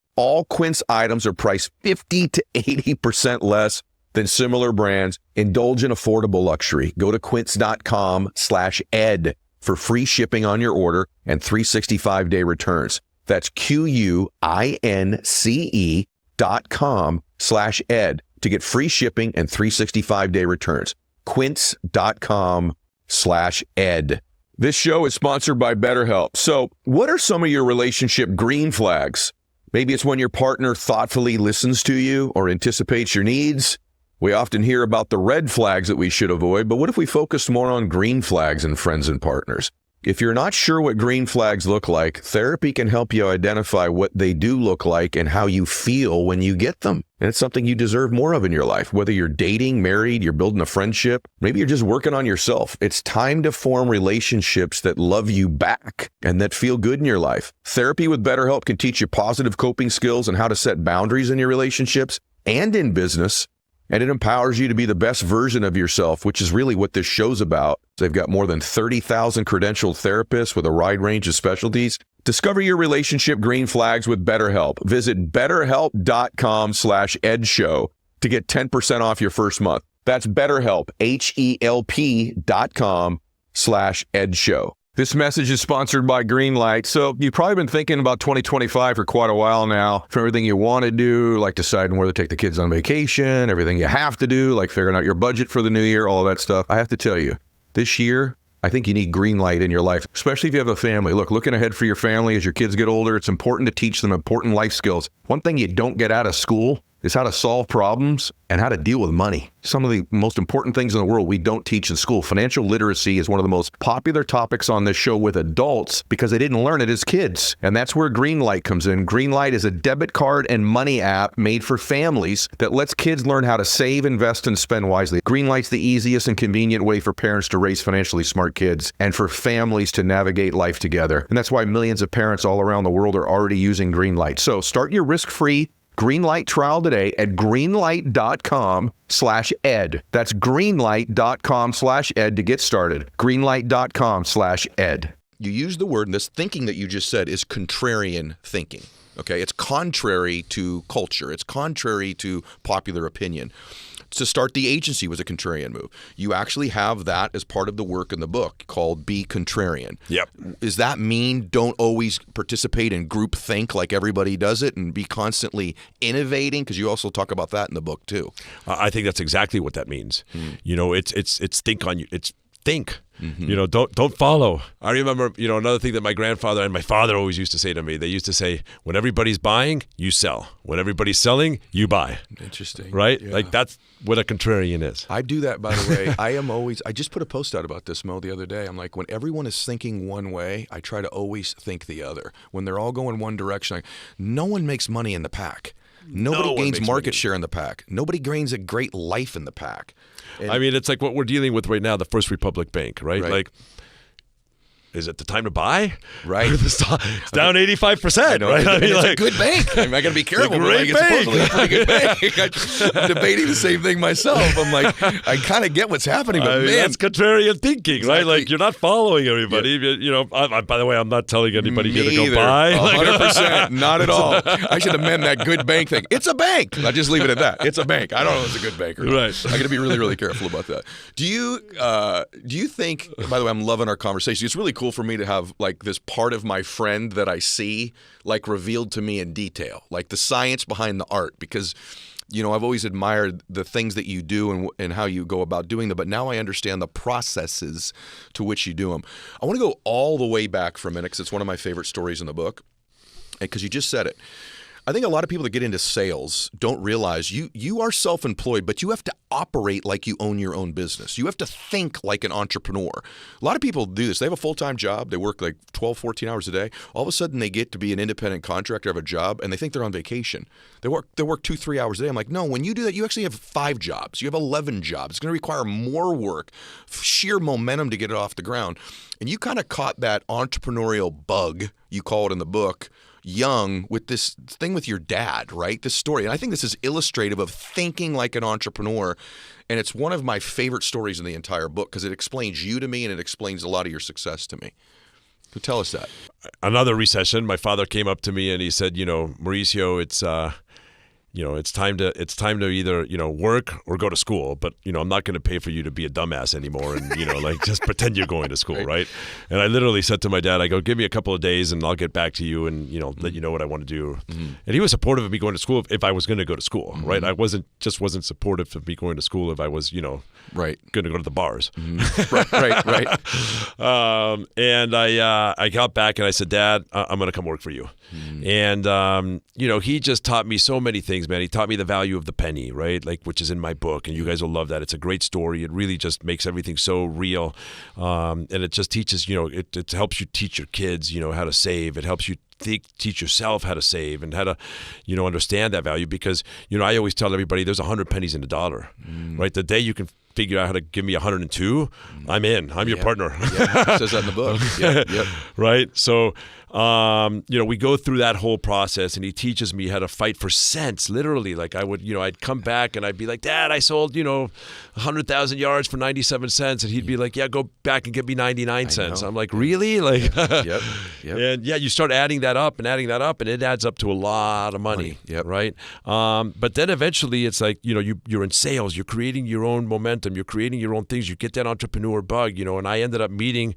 Quince items are priced 50 to 80% less than similar brands. Indulge in affordable luxury. Go to quince.com/ed for free shipping on your order and 365-day returns. That's QUINCE.com/ed to get free shipping and 365-day returns. Quince.com/ed. This show is sponsored by BetterHelp. So what are some of your relationship green flags? Maybe it's when your partner thoughtfully listens to you or anticipates your needs. We often hear about the red flags that we should avoid, but what if we focus more on green flags in friends and partners? If you're not sure what green flags look like, therapy can help you identify what they do look like and how you feel when you get them. And it's something you deserve more of in your life. Whether you're dating, married, you're building a friendship, maybe you're just working on yourself. It's time to form relationships that love you back and that feel good in your life. Therapy with BetterHelp can teach you positive coping skills and how to set boundaries in your relationships and in business. And it empowers you to be the best version of yourself, which is really what this show's about. They've got more than 30,000 credentialed therapists with a wide range of specialties. Discover your relationship green flags with BetterHelp. Visit BetterHelp.com/EdShow to get 10% off your first month. That's BetterHelp, HELP.com/EdShow. This message is sponsored by Greenlight. So you've probably been thinking about 2025 for quite a while now. For everything you want to do, like deciding where to take the kids on vacation, everything you have to do, like figuring out your budget for the new year, all of that stuff. I have to tell you, this year, I think you need Greenlight in your life, especially if you have a family. Look, looking ahead for your family as your kids get older, it's important to teach them important life skills. One thing you don't get out of school is how to solve problems and how to deal with money. Some of the most important things in the world we don't teach in school. Financial literacy is one of the most popular topics on this show with adults because they didn't learn it as kids. And that's where Greenlight comes in. Greenlight is a debit card and money app made for families that lets kids learn how to save, invest, and spend wisely. Greenlight's the easiest and convenient way for parents to raise financially smart kids and for families to navigate life together. And that's why millions of parents all around the world are already using Greenlight. So start your risk-free Greenlight trial today at greenlight.com/ed. That's greenlight.com/ed to get started. Greenlight.com/ed. You use the word, and this thinking that you just said is contrarian thinking. Okay, it's contrary to culture. It's contrary to popular opinion. To start the agency was a contrarian move. You actually have that as part of the work in the book called Be Contrarian. Yep. Does that mean don't always participate in group think like everybody does it and be constantly innovating? Because you also talk about that in the book too. I think that's exactly what that means. You know, it's think on you. It's think. You know, don't follow. I remember, you know, another thing that my grandfather and my father always used to say to me. They used to say, when everybody's buying, you sell. When everybody's selling, you buy. Interesting. Right? Yeah. Like that's what a contrarian is. I do that, by the way. I just put a post out about this, Mo, the other day. I'm like, when everyone is thinking one way, I try to always think the other. When they're all going one direction, no one makes money in the pack. Nobody gains market share in the pack. Nobody gains a great life in the pack. And I mean, it's like what we're dealing with right now, the First Republic Bank, right? Like, is it the time to buy? Right. It's down 85%. Right? I mean, it's a good bank. I got to be careful. Great it's supposedly a pretty good bank. I'm debating the same thing myself. I'm like, I kind of get what's happening, but man, that's contrarian thinking, exactly. right? Like you're not following everybody. You know, by the way, I'm not telling anybody here to go buy. 100%, not at all. I should amend that good bank thing. It's a bank. I'll just leave it at that. It's a bank. I don't know if it's a good bank or not. Right. I got to be really, really careful about that. Do you think? By the way, I'm loving our conversation. It's really cool for me to have like this part of my friend that I see like revealed to me in detail, like the science behind the art, because you know I've always admired the things that you do and how you go about doing them, but now I understand the processes to which you do them. I want to go all the way back for a minute because it's one of my favorite stories in the book, because you just said it. I think a lot of people that get into sales don't realize you are self-employed, but you have to operate like you own your own business. You have to think like an entrepreneur. A lot of people do this. They have a full-time job. They work like 12, 14 hours a day. All of a sudden, they get to be an independent contractor, have a job, and they think they're on vacation. They work 2-3 hours a day. I'm like, no, when you do that, you actually have 5 jobs. You have 11 jobs. It's going to require more work, sheer momentum to get it off the ground. And you kind of caught that entrepreneurial bug, you call it in the book, young, with this thing with your dad, right? This story. And I think this is illustrative of thinking like an entrepreneur. And it's one of my favorite stories in the entire book because it explains you to me and it explains a lot of your success to me. So tell us that. Another recession, my father came up to me and he said, Mauricio, it's time to either, work or go to school, but, I'm not going to pay for you to be a dumbass anymore and, just pretend you're going to school, right? And I literally said to my dad, I go, give me a couple of days and I'll get back to you and, let you know what I want to do. Mm-hmm. And he was supportive of me going to school if I was going to go to school, mm-hmm. right? I wasn't supportive of me going to school if I was, going to go to the bars. Mm-hmm. Right. And I got back and I said, Dad, I'm going to come work for you. Mm-hmm. And, he just taught me so many things, man. He taught me the value of the penny, right? Which is in my book, and you guys will love that. It's a great story. It really just makes everything so real. And it just teaches, it helps you teach your kids, how to save. It helps you teach yourself how to save and how to, understand that value because, I always tell everybody there's 100 pennies in a dollar, right? The day you can figure out how to give me 102, I'm in. I'm your partner. It says that in the book. Yep. Right? So, we go through that whole process and he teaches me how to fight for cents, literally. Like I would, I'd come back and I'd be like, Dad, I sold, 100,000 yards for 97 cents. And he'd be like, yeah, go back and give me 99 cents. I'm like, really? Like, Yep. And you start adding that up and it adds up to a lot of money. Yep. Right? But then eventually it's like, you're in sales, you're creating your own momentum, you're creating your own things, you get that entrepreneur bug, and I ended up meeting,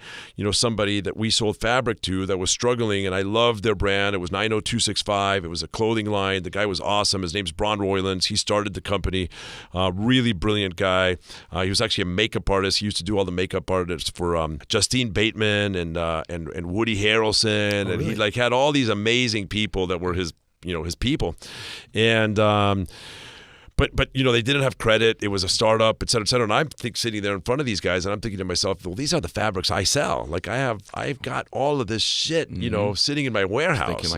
somebody that we sold fabric to that was struggling, and I loved their brand. It was 90265. It was a clothing line. The guy was awesome. His name's Bron Roylands. He started the company. Really brilliant guy. He was actually a makeup artist. He used to do all the makeup artists for Justine Bateman and Woody Harrelson. Oh, really? And he had all these amazing people that were his people. And But they didn't have credit. It was a startup, et cetera, et cetera. And I'm sitting there in front of these guys, and I'm thinking to myself, well, these are the fabrics I sell. Like I've got all of this shit, sitting in my warehouse.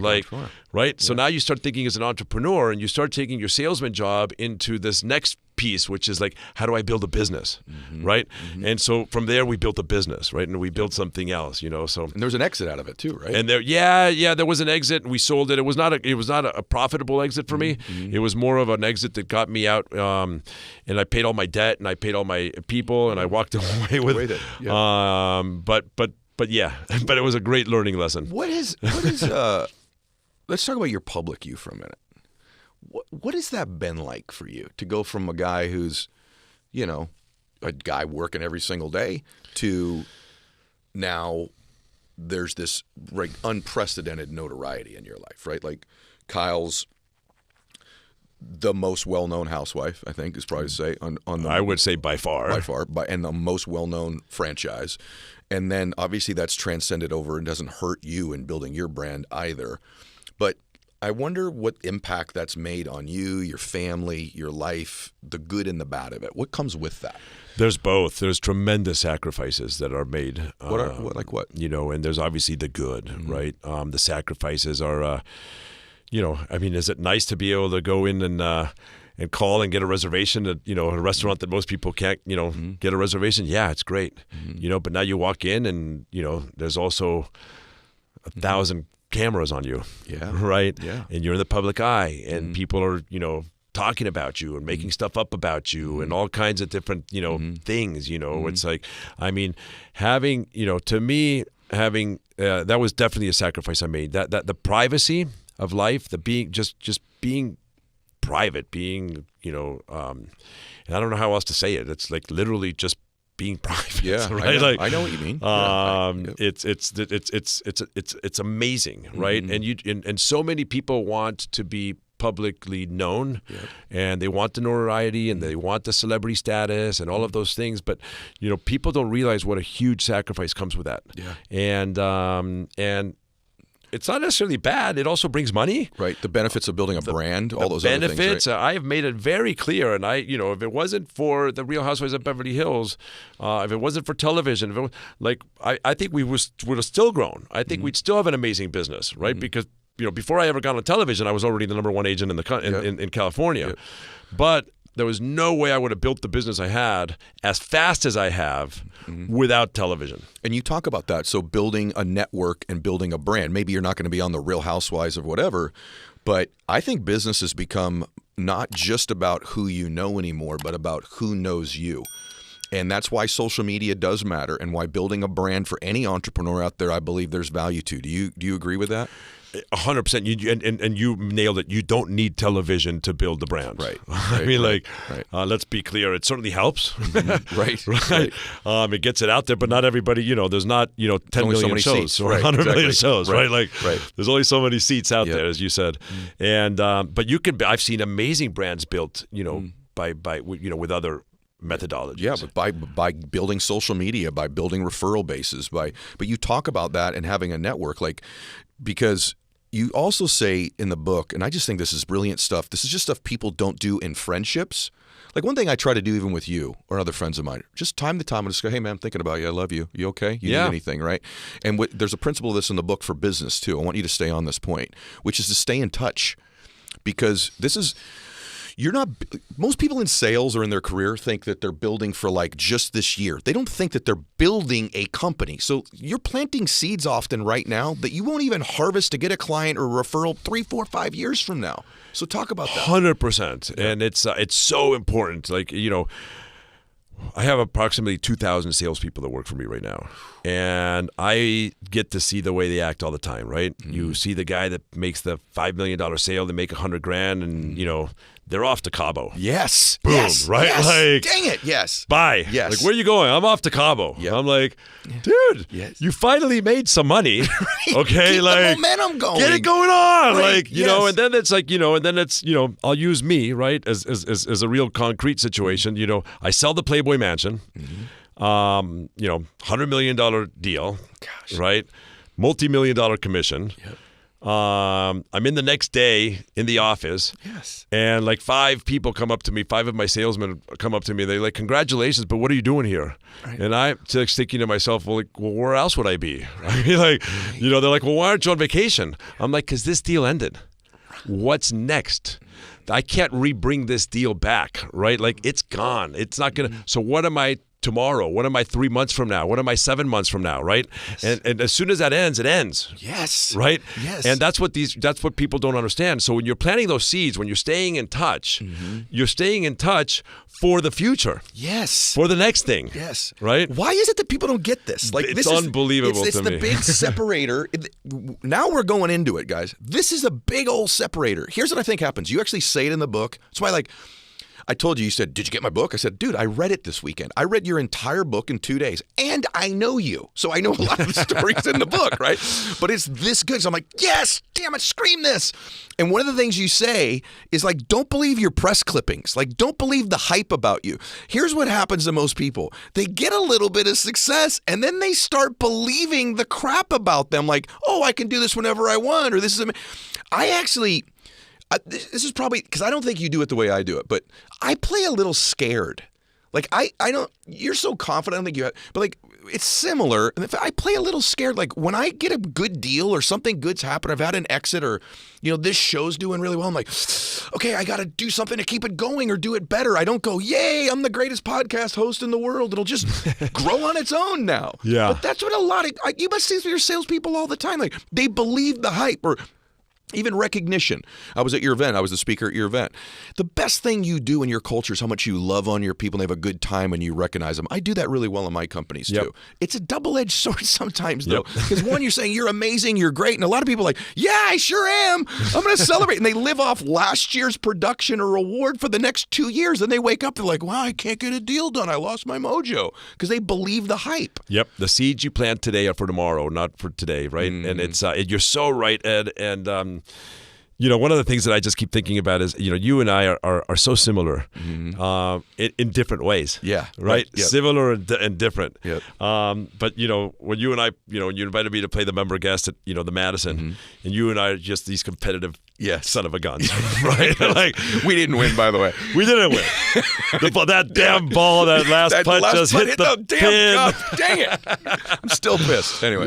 Right? Yeah. So now you start thinking as an entrepreneur, and you start taking your salesman job into this next piece, which is like, how do I build a business, right? Mm-hmm. And so from there, we built a business, right? And we built something else, So and there was an exit out of it too, right? And there was an exit, and we sold it. It was not a profitable exit for me. Mm-hmm. It was more of an exit that got me out, and I paid all my debt, and I paid all my people, and I walked away with it. Yeah. But it was a great learning lesson. What is? Let's talk about your public you for a minute. What has that been like for you to go from a guy who's, a guy working every single day to now there's this unprecedented notoriety in your life, right? Like Kyle's the most well-known housewife, I think is probably to say on the, I would say by far, and the most well-known franchise. And then obviously that's transcended over and doesn't hurt you in building your brand either. But I wonder what impact that's made on you, your family, your life, the good and the bad of it. What comes with that? There's both. There's tremendous sacrifices that are made. What? And there's obviously the good, right? The sacrifices are, is it nice to be able to go in and call and get a reservation at, a restaurant that most people can't, get a reservation? Yeah, it's great. Mm-hmm. But now you walk in and, there's also 1,000 cameras on you, right? Yeah. And you're in the public eye, and people are, talking about you and making stuff up about you and all kinds of different, things, It's like, having, to me, that was definitely a sacrifice I made. That the privacy of life, the being, just being private, being, and I don't know how else to say it. It's like literally just being private. Yeah, right. I know what you mean. It's amazing, right? And so many people want to be publicly known, and they want the notoriety, and they want the celebrity status, and all of those things. But people don't realize what a huge sacrifice comes with that. Yeah. And it's not necessarily bad. It also brings money. Right. The benefits of building a brand, all those benefits, other things. Right? I have made it very clear. And if it wasn't for the Real Housewives of Beverly Hills, if it wasn't for television, if it was, I think we would have still grown. I think we'd still have an amazing business, right? Because before I ever got on television, I was already the number one agent in California. Yep. But there was no way I would have built the business I had as fast as I have without television. And you talk about that. So building a network and building a brand. Maybe you're not going to be on the Real Housewives of whatever, but I think business has become not just about who you know anymore, but about who knows you. And that's why social media does matter, and why building a brand for any entrepreneur out there, I believe there's value to. Do you agree with that? 100%. And you nailed it. You don't need television to build the brand. Right. I mean, let's be clear. It certainly helps. Right. It gets it out there, but not everybody. There's not 10 million shows seats. or 100 million shows. Right. There's only so many seats out there, as you said. And but but I've seen amazing brands built. By with other methodologies. Yeah, but by building social media, by building referral bases, but you talk about that and having a network, because you also say in the book, and I just think this is brilliant stuff. This is just stuff people don't do in friendships. Like one thing I try to do even with you or other friends of mine, just time to time, I just go, hey man, I'm thinking about you. I love you. You okay? You need anything, right? And there's a principle of this in the book for business too. I want you to stay on this point, which is to stay in touch, because most people in sales or in their career think that they're building for just this year. They don't think that they're building a company. So you're planting seeds often right now that you won't even harvest to get a client or a referral 3, 4, 5 years from now. So talk about that. 100%. And it's so important. I have approximately 2,000 salespeople that work for me right now. And I get to see the way they act all the time, right? Mm-hmm. You see the guy that makes the $5 million sale, they make $100,000, and, they're off to Cabo. Yes. Boom, yes. right? Yes. Dang it, yes. Bye. Yes. Where are you going? I'm off to Cabo. Yep. I'm like, dude, you finally made some money. Okay? Keep the momentum going. Get it going on. Right. And then it's I'll use me, right, as a real concrete situation. I sell the Playboy Mansion. Mm-hmm. $100 million deal. Gosh. Right? Multi-million-dollar commission. Yep. I'm in the next day in the office. Yes. And 5 people come up to me, 5 of my salesmen come up to me. They're like, congratulations, but what are you doing here? Right. And I'm just thinking to myself, well, where else would I be? I mean, they're like, well, why aren't you on vacation? I'm like, because this deal ended. What's next? I can't re-bring this deal back, right? It's gone. It's not going to. So what am I tomorrow? What am I 3 months from now? What am I 7 months from now? Right? Yes. And as soon as that ends, it ends. Yes. Right? Yes. And that's what people don't understand. So when you're planting those seeds, when you're staying in touch, you're staying in touch for the future. Yes. For the next thing. Yes. Right? Why is it that people don't get this? It's unbelievable it's to me. It's the big separator. Now we're going into it, guys. This is a big old separator. Here's what I think happens. You actually say it in the book. That's why, I told you said, did you get my book? I said, dude, I read it this weekend. I read your entire book in 2 days. And I know you. So I know a lot of the stories in the book, right? But it's this good. So I'm like, yes, damn it, scream this. And one of the things you say is don't believe your press clippings. Don't believe the hype about you. Here's what happens to most people. They get a little bit of success and then they start believing the crap about them. Oh, I can do this whenever I want, or this is, this is probably because I don't think you do it the way I do it, but I play a little scared. I don't, you're so confident, I don't think you have, but it's similar. And I play a little scared. When I get a good deal or something good's happened, I've had an exit or, this show's doing really well. I'm like, okay, I got to do something to keep it going or do it better. I don't go, yay, I'm the greatest podcast host in the world. It'll just grow on its own now. Yeah. But that's what you must see your salespeople all the time. They believe the hype or even recognition. I was at your event. I was the speaker at your event. The best thing you do in your culture is how much you love on your people and they have a good time and you recognize them. I do that really well in my companies too. It's a double-edged sword sometimes though. Because one, you're saying you're amazing, you're great. And a lot of people are like, yeah, I sure am. I'm going to celebrate. And they live off last year's production or award for the next 2 years. And they wake up, they're like, wow, I can't get a deal done. I lost my mojo. Because they believe the hype. Yep. The seeds you plant today are for tomorrow, not for today, right? Mm-hmm. And it's you're so right, Ed. And one of the things that I just keep thinking about is, you and I are so similar in different ways. Yeah. Right? Yep. Similar and different. Yep. But, when you and I, when you invited me to play the member guest at, the Madison, and you and I are just these competitive son of a guns, right? Like, We didn't win, by the way. we didn't win. That damn ball, that last putt just hit the pin. Cup. Dang it. I'm still pissed. Anyway.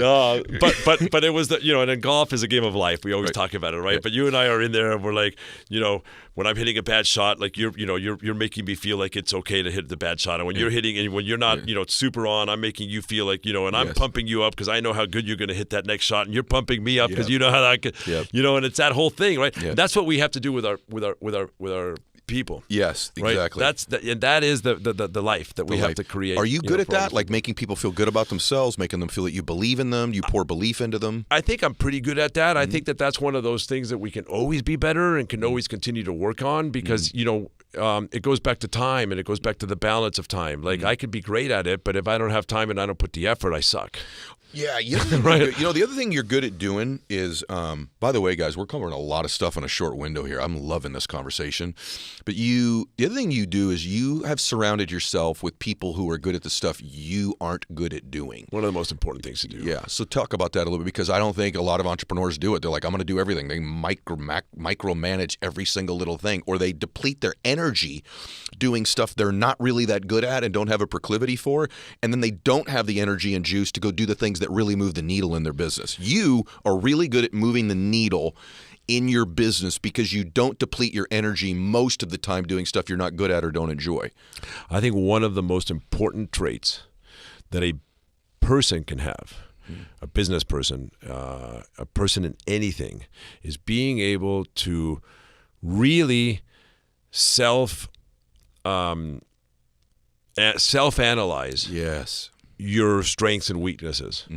But it was and then golf is a game of life. We always talk about it, right? But you and I are in there, and we're like, when I'm hitting a bad shot, like you're making me feel like it's okay to hit the bad shot, and when you're hitting, and when you're not, super on, I'm making you feel like, and I'm pumping you up because I know how good you're going to hit that next shot, and you're pumping me up because you know how that could, and it's that whole thing, right? Yep. That's what we have to do with our people. Yes, exactly. Right? And that is the life that we have to create. Are you good at for that? others. Like making people feel good about themselves, making them feel that you believe in them, you pour belief into them? I think I'm pretty good at that. I think that's one of those things that we can always be better and can always continue to work on because, it goes back to time and it goes back to the balance of time. Like I could be great at it, but if I don't have time and I don't put the effort, I suck. Yeah, Right. The other thing you're good at doing is, by the way, guys, we're covering a lot of stuff in a short window here. I'm loving this conversation. But the other thing you do is you have surrounded yourself with people who are good at the stuff you aren't good at doing. One of the most important things to do. Yeah, so talk about that a little bit because I don't think a lot of entrepreneurs do it. They're like, I'm going to do everything. They micromanage every single little thing, or they deplete their energy doing stuff they're not really that good at and don't have a proclivity for, and then they don't have the energy and juice to go do the things that really move the needle in their business. You are really good at moving the needle in your business because you don't deplete your energy most of the time doing stuff you're not good at or don't enjoy. I think one of the most important traits that a person can have, a business person, a person in anything, is being able to really self-analyze Yes. your strengths and weaknesses,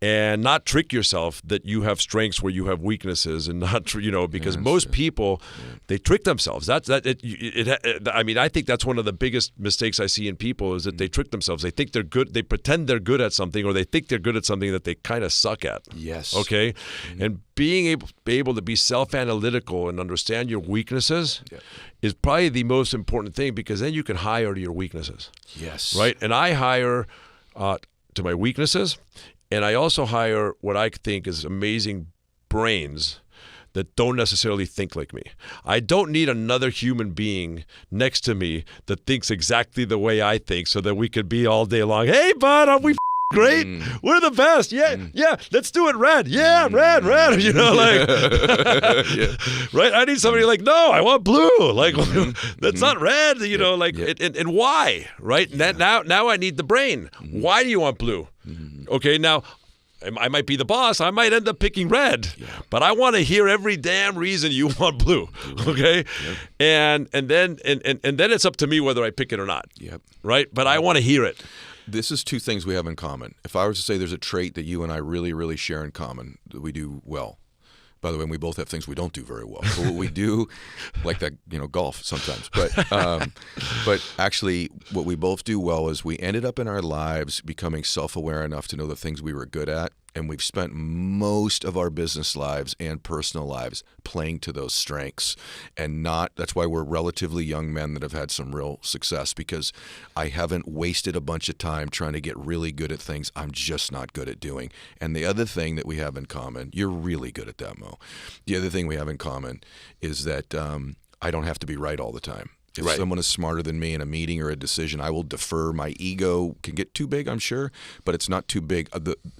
and not trick yourself that you have strengths where you have weaknesses, and not because most people they trick themselves. I think that's one of the biggest mistakes I see in people is that they trick themselves. They think they're good. They pretend they're good at something, or they think they're good at something that they kind of suck at. Yes. Okay, and being able to be self-analytical and understand your weaknesses is probably the most important thing because then you can hire to your weaknesses. Yes. Right, and I hire to my weaknesses, and I also hire what I think is amazing brains that don't necessarily think like me. I don't need another human being next to me that thinks exactly the way I think so that we could be all day long, hey, bud, are we great? We're the best. Yeah, let's do it red. Yeah, red. Right? I need somebody like, no, I want blue. Like, that's not red. And why? Right? Now I need the brain. Why do you want blue? Okay, now I might be the boss. I might end up picking red, but I want to hear every damn reason you want blue. Okay, and then it's up to me whether I pick it or not. Right, but I want to hear it. This is two things we have in common. If I was to say there's a trait that you and I really, really share in common that we do well. By the way, we both have things we don't do very well. But what we do, like that, golf sometimes. But actually, what we both do well is we ended up in our lives becoming self-aware enough to know the things we were good at. And we've spent most of our business lives and personal lives playing to those strengths that's why we're relatively young men that have had some real success because I haven't wasted a bunch of time trying to get really good at things I'm just not good at doing. And the other thing that we have in common, you're really good at that, Mo. The other thing we have in common is that I don't have to be right all the time. If someone is smarter than me in a meeting or a decision, I will defer. My ego can get too big, I'm sure, but it's not too big.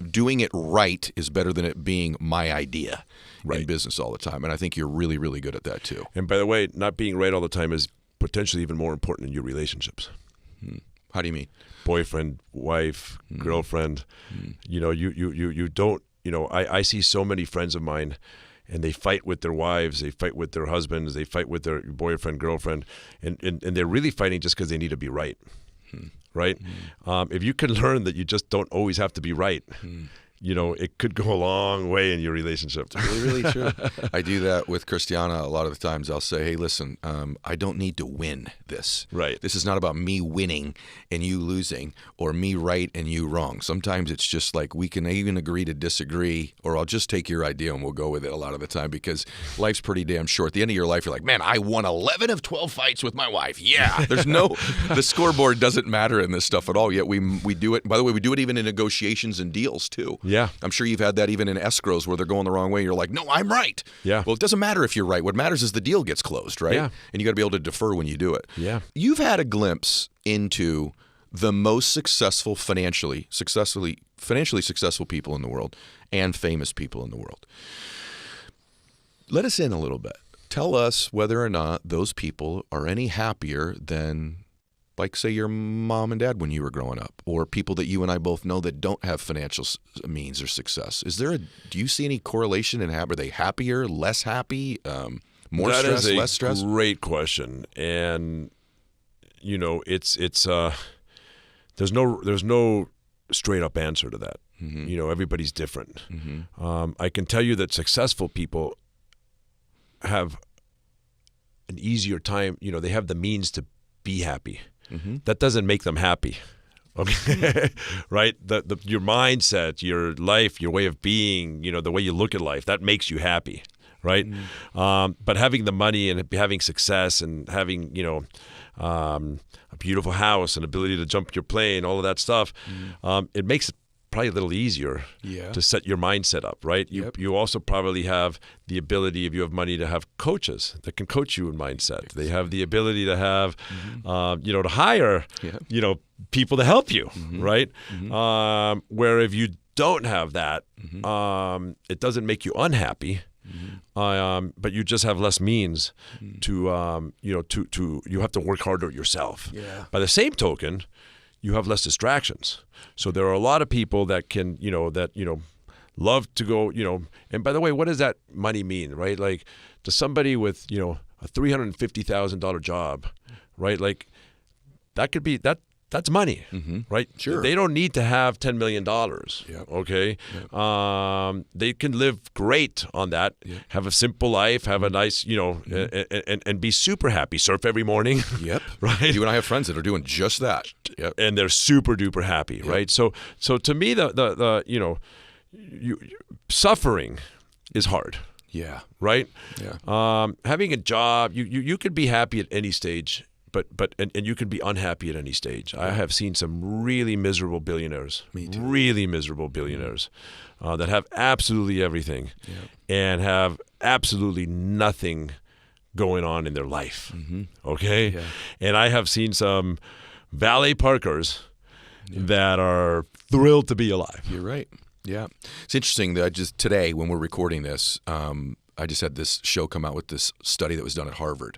Doing it right is better than it being my idea in business all the time. And I think you're really, really good at that too. And by the way, not being right all the time is potentially even more important in your relationships. How do you mean? Boyfriend, wife, girlfriend. You don't. I see so many friends of mine. And they fight with their wives, they fight with their husbands, they fight with their boyfriend, girlfriend, and they're really fighting just because they need to be right, right? If you can learn that you just don't always have to be right, it could go a long way in your relationship. Really, really true. I do that with Christiana a lot of the times. I'll say, hey, listen, I don't need to win this. Right. This is not about me winning and you losing, or me right and you wrong. Sometimes it's just like we can even agree to disagree, or I'll just take your idea and we'll go with it a lot of the time, because life's pretty damn short. At the end of your life, you're like, man, I won 11 of 12 fights with my wife. Yeah. There's the scoreboard doesn't matter in this stuff at all, yet we do it. By the way, we do it even in negotiations and deals too. Yeah. I'm sure you've had that even in escrows where they're going the wrong way. You're like, no, I'm right. Yeah. Well, it doesn't matter if you're right. What matters is the deal gets closed, right? Yeah. And you got to be able to defer when you do it. Yeah. You've had a glimpse into the most financially successful people in the world and famous people in the world. Let us in a little bit. Tell us whether or not those people are any happier than, like, say, your mom and dad when you were growing up, or people that you and I both know that don't have financial means or success. Do you see any correlation in are they happier, less happy, more stress, less stress? That is a great question, and it's there's no straight up answer to that. Mm-hmm. Everybody's different. Mm-hmm. I can tell you that successful people have an easier time. They have the means to be happy. Mm-hmm. That doesn't make them happy. Okay, right? Your mindset, your life, your way of being, the way you look at life, that makes you happy, right? Mm-hmm. But having the money and having success and having, a beautiful house and ability to jump your plane, all of that stuff, it makes it probably a little easier to set your mindset up, right? You also probably have the ability, if you have money, to have coaches that can coach you in mindset. Exactly. They have the ability to have, to hire, people to help you, right? Mm-hmm. Where if you don't have that, it doesn't make you unhappy. Mm-hmm. But you just have less means to you have to work harder yourself. Yeah. By the same token, you have less distractions. So there are a lot of people that can, love to go, and by the way, what does that money mean, right? Like, to somebody with, a $350,000 job, right? Like, that could be, that's money, right? Sure. They don't need to have $10 million, okay? Yep. They can live great on that, have a simple life, have a nice, and be super happy, surf every morning. Yep. Right? You and I have friends that are doing just that. Yep. And they're super duper happy, right? So to me, suffering is hard. Yeah. Right? Yeah. Having a job, you could be happy at any stage. But you can be unhappy at any stage. I have seen some really miserable billionaires, really miserable billionaires, that have absolutely everything and have absolutely nothing going on in their life. Mm-hmm. Okay? Yeah. And I have seen some valet parkers that are thrilled to be alive. You're right. Yeah. It's interesting that today, when we're recording this, I just had this show come out with this study that was done at Harvard.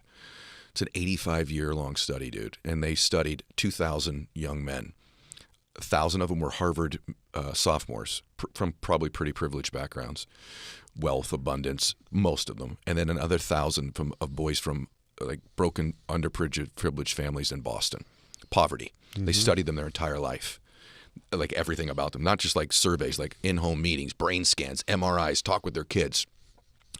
It's an 85-year-long study, dude, and they studied 2,000 young men. 1,000 of them were Harvard sophomores from probably pretty privileged backgrounds, wealth, abundance, most of them, and then another 1,000 of boys from like broken, underprivileged families in Boston, poverty. Mm-hmm. They studied them their entire life, like everything about them, not just like surveys, like in-home meetings, brain scans, MRIs, talk with their kids.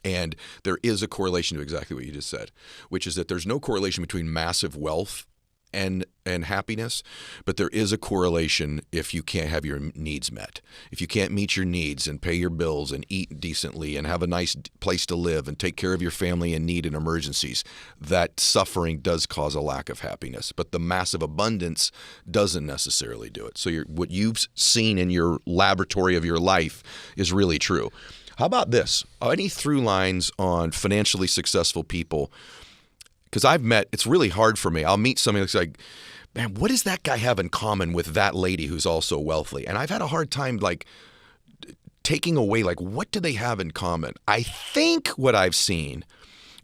And there is a correlation to exactly what you just said, which is that there's no correlation between massive wealth and happiness, but there is a correlation if you can't have your needs met. If you can't meet your needs and pay your bills and eat decently and have a nice place to live and take care of your family in need and emergencies, that suffering does cause a lack of happiness. But the massive abundance doesn't necessarily do it. So what you've seen in your laboratory of your life is really true. How about this? Any through lines on financially successful people? Because it's really hard for me. I'll meet somebody that's like, man, what does that guy have in common with that lady who's also wealthy? And I've had a hard time like taking away, like, what do they have in common? I think what I've seen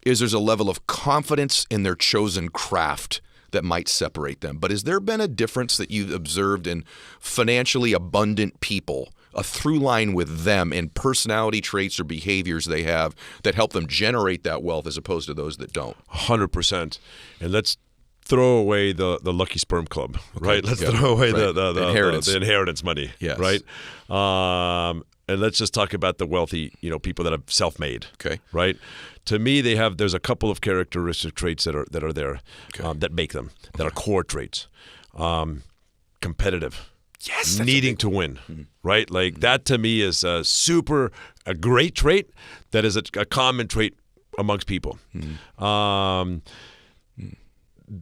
is there's a level of confidence in their chosen craft that might separate them. But has there been a difference that you've observed in financially abundant people, a through line with them in personality traits or behaviors they have that help them generate that wealth as opposed to those that don't? 100%. And let's throw away the Lucky Sperm Club, right? Let's throw away the inheritance money, right? and let's just talk about the wealthy, people that have self-made. Okay. Right. To me, there's a couple of characteristic traits that are there, that make them, that are core traits. Competitive. Yes. Needing to win. Right. Like that to me is a great trait that is a common trait amongst people.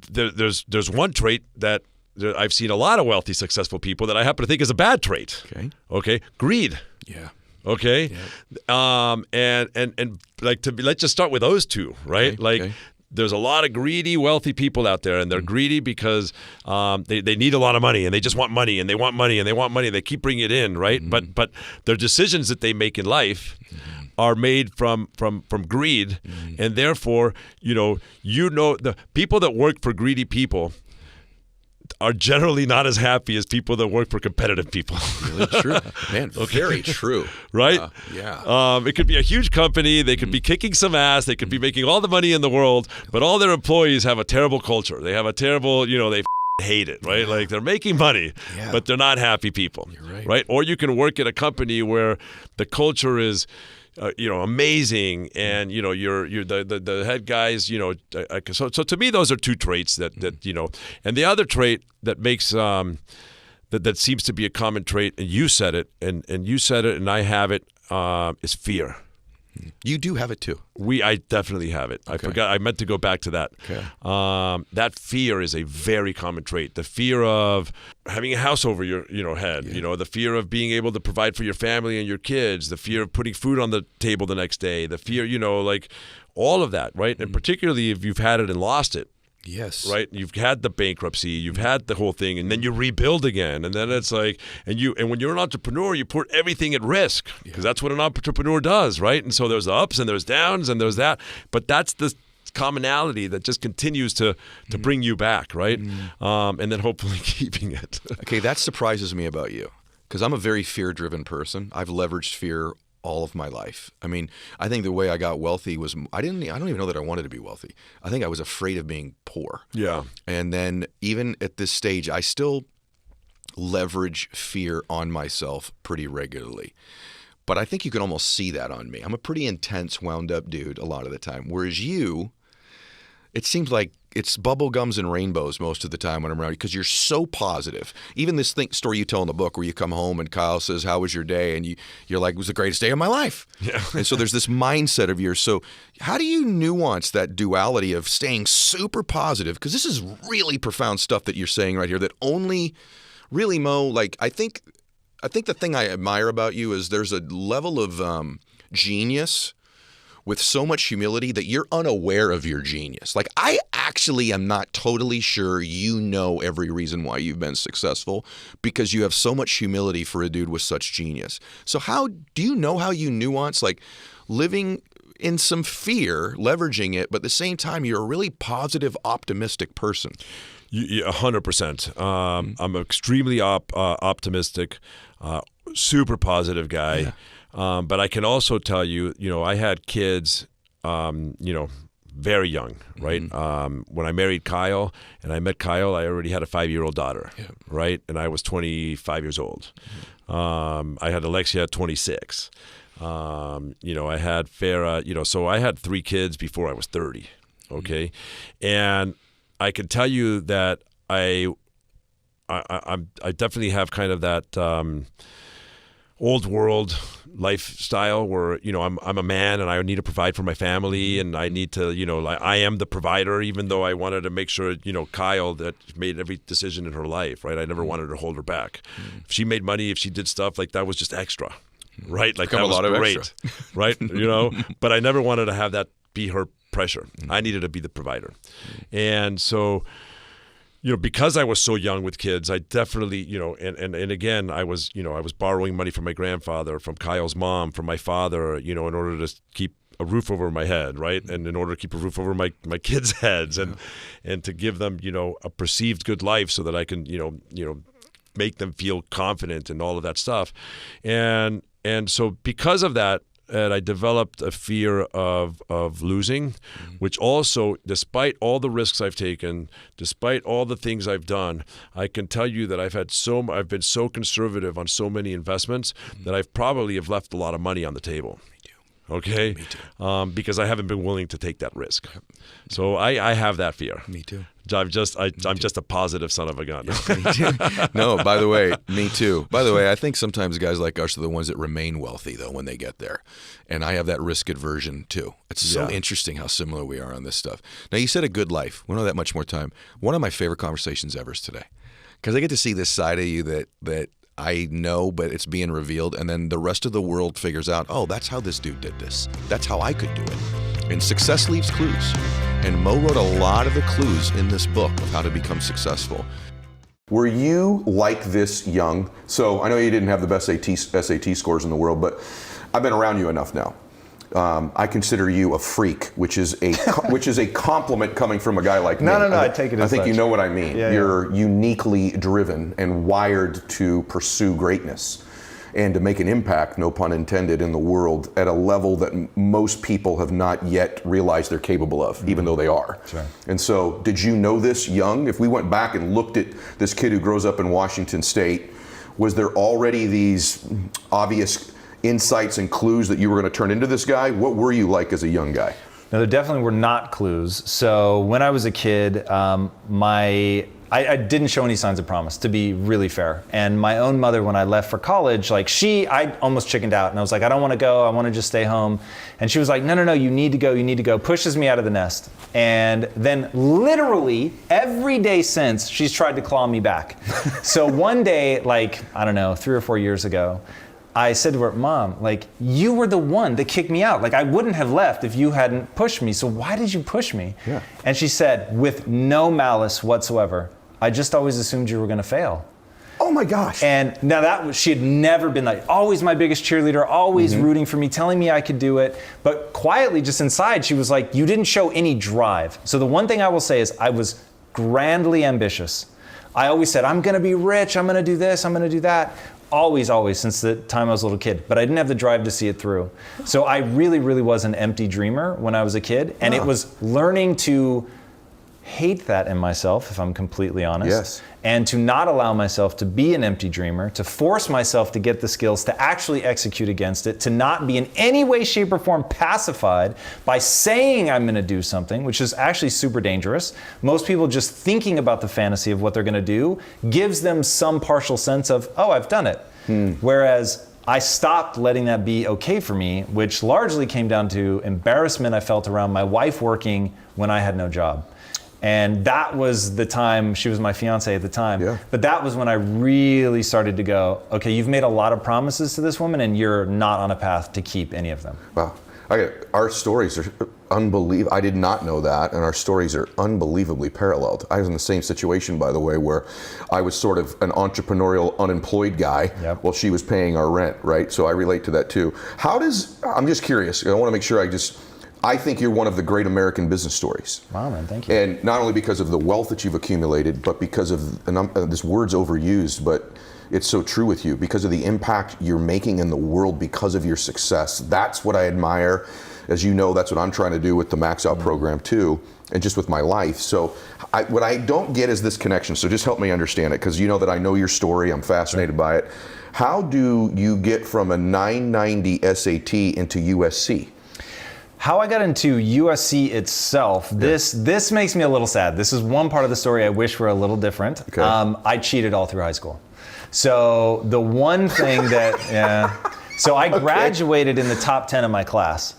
There's one trait that I've seen a lot of wealthy, successful people that I happen to think is a bad trait. Okay. Greed. Yeah. Okay. Yeah. And let's just start with those two, right? There's a lot of greedy, wealthy people out there, and they're greedy because they need a lot of money, and they just want money, and they want money, and they want money. They keep bringing it in, right? But their decisions that they make in life are made from greed, and therefore, the people that work for greedy people are generally not as happy as people that work for competitive people. Really true. Man, very true. Right? Yeah. It could be a huge company. They could be kicking some ass. They could be making all the money in the world, but all their employees have a terrible culture. They have a terrible, they hate it, right? Like they're making money, but they're not happy people. You're right? Or you can work at a company where the culture is amazing, and you're the head guys. So to me, those are two traits that and the other trait that makes that seems to be a common trait, and you said it, and you said it, and I have it, is fear. You do have it too. I definitely have it. Okay. I meant to go back to that. Okay. That fear is a very common trait. The fear of having a house over your head. Yeah. The fear of being able to provide for your family and your kids. The fear of putting food on the table the next day. The fear, all of that, right? And particularly if you've had it and lost it. Yes. Right. You've had the bankruptcy, you've had the whole thing, and then you rebuild again, and then it's like, and when you're an entrepreneur, you put everything at risk, because that's what an entrepreneur does, right? And so there's the ups and there's downs and there's that, but that's the commonality that just continues to bring you back, right? And then hopefully keeping it. Okay, that surprises me about you, because I'm a very fear-driven person. I've leveraged fear all of my life. I mean, I think the way I got wealthy was I don't even know that I wanted to be wealthy. I think I was afraid of being poor. Yeah. And then even at this stage, I still leverage fear on myself pretty regularly. But I think you can almost see that on me. I'm a pretty intense, wound up dude a lot of the time. Whereas you, it seems like it's bubble gums and rainbows most of the time when I'm around you, because you're so positive. Even this story you tell in the book where you come home and Kyle says, "How was your day?" And you're like, "It was the greatest day of my life." Yeah. And so there's this mindset of yours. So how do you nuance that duality of staying super positive? Because this is really profound stuff that you're saying right here that only really, Mo, like I think the thing I admire about you is there's a level of genius with so much humility that you're unaware of your genius. Like, I actually am not totally sure you know every reason why you've been successful, because you have so much humility for a dude with such genius. So how do you know how you nuance, like, living in some fear, leveraging it, but at the same time, you're a really positive, optimistic person? 100%. I'm extremely optimistic, super positive guy. Yeah. But I can also tell you, I had kids, very young, right? When I married Kyle and I met Kyle, I already had a 5-year-old daughter, right? And I was 25 years old. I had Alexia at 26. I had Farah, so I had 3 kids before I was 30, okay? And I can tell you that I definitely have kind of that old world lifestyle where, I'm a man and I need to provide for my family, and I need to, I am the provider, even though I wanted to make sure, Kyle, that made every decision in her life, right? I never wanted to hold her back. If she made money, if she did stuff, like that was just extra, right? Like that was great, right? But I never wanted to have that be her pressure. I needed to be the provider. And so, because I was so young with kids, I definitely, and again, I was borrowing money from my grandfather, from Kyle's mom, from my father, in order to keep a roof over my head, right? And in order to keep a roof over my kids' heads, and to give them, a perceived good life, so that I can, make them feel confident and all of that stuff. And so because of that, and I developed a fear of losing, which also, despite all the risks I've taken, despite all the things I've done, I can tell you that I've been so conservative on so many investments that I've probably have left a lot of money on the table. Okay, Me too. Because I haven't been willing to take that risk. So I have that fear. Me too. I'm just a positive son of a gun. Me too. No, by the way, me too. By the way, I think sometimes guys like us are the ones that remain wealthy though when they get there, and I have that risk aversion too. It's so interesting how similar we are on this stuff. Now you said a good life. We don't have that much more time. One of my favorite conversations ever is today, because I get to see this side of you that I know, but it's being revealed, and then the rest of the world figures out, oh, that's how this dude did this. That's how I could do it. And success leaves clues. And Mo wrote a lot of the clues in this book of how to become successful. Were you like this young? So I know you didn't have the best SAT scores in the world, but I've been around you enough now. I consider you a freak, which is a compliment coming from a guy like me. No, I take it as I think such. you know what I mean. Yeah, You're uniquely driven and wired to pursue greatness and to make an impact, no pun intended, in the world at a level that most people have not yet realized they're capable of, even though they are. Sure. And so, did you know this young? If we went back and looked at this kid who grows up in Washington State, was there already these obvious insights and clues that you were going to turn into this guy? What were you like as a young guy? No, there definitely were not clues. So when I was a kid, I didn't show any signs of promise, to be really fair. And my own mother, when I left for college, I almost chickened out, and I was like, I don't want to go, I want to just stay home. And she was like, no, you need to go, pushes me out of the nest. And then literally every day since, she's tried to claw me back. So one day, 3 or 4 years ago, I said to her, Mom, you were the one that kicked me out. I wouldn't have left if you hadn't pushed me. So why did you push me? Yeah. And she said, with no malice whatsoever, I just always assumed you were going to fail. Oh my gosh. And now she had never been always my biggest cheerleader, always rooting for me, telling me I could do it. But quietly, just inside, she was like, you didn't show any drive. So the one thing I will say is I was grandly ambitious. I always said, I'm going to be rich, I'm going to do this, I'm going to do that. Always, since the time I was a little kid. But I didn't have the drive to see it through. So I really, really was an empty dreamer when I was a kid. And it was learning to hate that in myself, if I'm completely honest. Yes. And to not allow myself to be an empty dreamer, to force myself to get the skills to actually execute against it, to not be in any way, shape, or form pacified by saying I'm going to do something, which is actually super dangerous. Most people just thinking about the fantasy of what they're going to do gives them some partial sense of, oh, I've done it. Whereas I stopped letting that be okay for me, which largely came down to embarrassment I felt around my wife working when I had no job. And that was the time, she was my fiance at the time, but that was when I really started to go, okay, you've made a lot of promises to this woman and you're not on a path to keep any of them. Wow. Our stories are unbelievable. I did not know that, and our stories are unbelievably paralleled. I was in the same situation, by the way, where I was sort of an entrepreneurial unemployed guy while she was paying our rent, right? So I relate to that too. I'm just curious, I want to make sure I think you're one of the great American business stories. Wow, man, thank you. And not only because of the wealth that you've accumulated, but because of, this word's overused, but it's so true with you, because of the impact you're making in the world because of your success. That's what I admire. As you know, that's what I'm trying to do with the Max Out program too, and just with my life. So what I don't get is this connection, so just help me understand it, because you know that I know your story, I'm fascinated by it. How do you get from a 990 SAT into USC? How I got into USC itself, this makes me a little sad. This is one part of the story I wish were a little different. Okay. I cheated all through high school. So the one thing so I graduated in the top 10 of my class.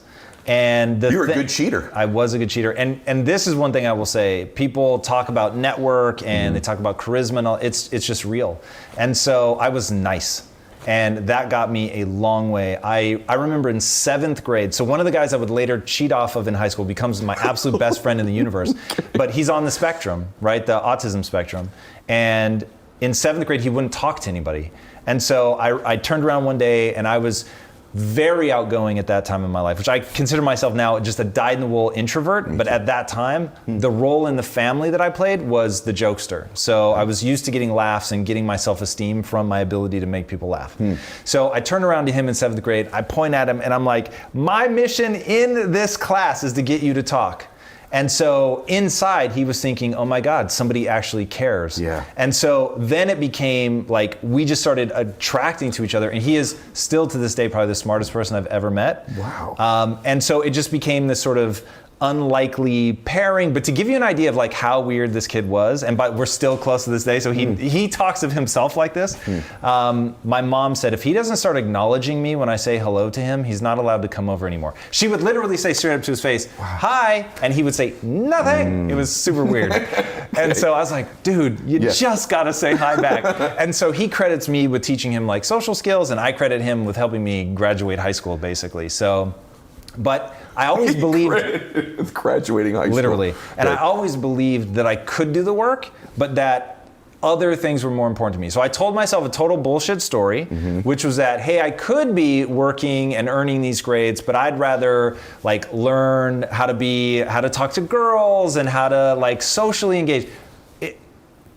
And you were a good cheater. I was a good cheater. And this is one thing I will say. People talk about network and they talk about charisma and all. It's just real. And so I was nice. And that got me a long way. I remember in 7th grade, so one of the guys I would later cheat off of in high school becomes my absolute best friend in the universe. But he's on the spectrum, right? The autism spectrum. And in 7th grade, he wouldn't talk to anybody. And so I turned around one day and I was very outgoing at that time in my life, which I consider myself now just a dyed-in-the-wool introvert. But at that time, the role in the family that I played was the jokester. So I was used to getting laughs and getting my self-esteem from my ability to make people laugh. So I turn around to him in 7th grade, I point at him, and I'm like, my mission in this class is to get you to talk. And so inside he was thinking, oh my God, somebody actually cares. Yeah. And so then it became like, we just started attracting to each other, and he is still to this day probably the smartest person I've ever met. Wow. And so it just became this sort of unlikely pairing. But to give you an idea of like how weird this kid was, and we're still close to this day, so he talks of himself like this. My mom said if he doesn't start acknowledging me when I say hello to him, he's not allowed to come over anymore. She would literally say straight up to his face, hi, and he would say nothing. It was super weird. And so I was like, dude, you just gotta say hi back. And so he credits me with teaching him like social skills, and I credit him with helping me graduate high school, basically. So, but I always believed, With graduating high school. literally, and Right. I always believed that I could do the work, but that other things were more important to me. So I told myself a total bullshit story, which was that, hey, I could be working and earning these grades, but I'd rather like learn how to talk to girls and how to like socially engage.